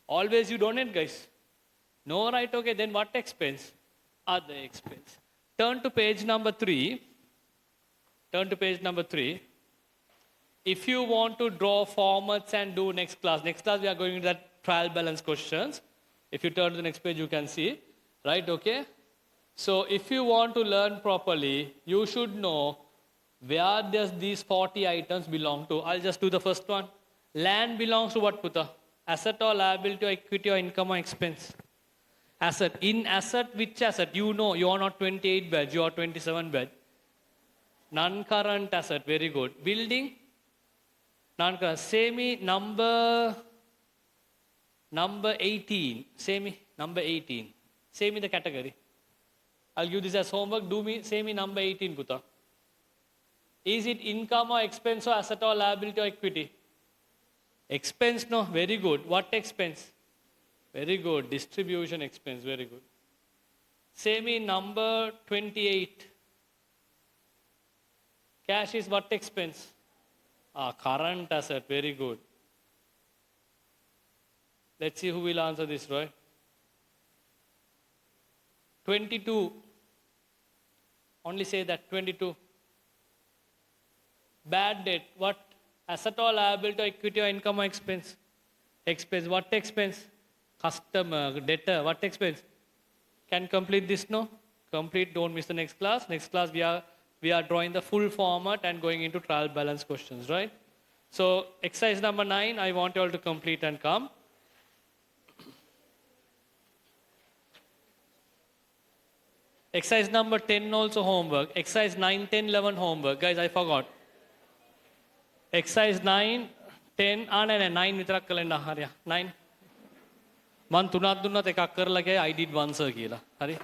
Always you donate, guys. No, right? Okay, then what expense? Other expense. Turn to page number 3. Turn to page number 3. If you want to draw formats and do next class we are going into that trial balance questions. If you turn to the next page, you can see, right? Okay. So if you want to learn properly, you should know where does these 40 items belong to. I'll just do the first one. Land belongs to what, Puta? Asset or liability or equity or income or expense? Asset. In asset, which asset? You know, you are not 28 batch, you are 27 batch. Non-current asset, very good. Building? Non-current. Semi number 18. Semi number 18. Say me the category. I'll give this as homework. Say me number 18, Puta. Is it income or expense or asset or liability or equity? Expense, no? Very good. What expense? Very good. Distribution expense. Very good. Say me number 28. Cash is what expense? Current asset. Very good. Let's see who will answer this, Roy. 22. Only say that. 22. Bad debt. What? Asset or liability or equity or income or expense? Expense. What expense? Customer, debtor. What expense? Can complete this, no? Complete. Don't miss the next class. Next class we are drawing the full format and going into trial balance questions, right? So exercise number 9, I want you all to complete and come. Exercise number 10 also homework. Exercise 9, 10, 11 homework. Guys, I forgot. Exercise 9, 10, 9 විතරක් කළෙන්න හරිය 9 මන් තුනක් දුන්නත් එකක් කරලා ගියා I did one sir කියලා හරි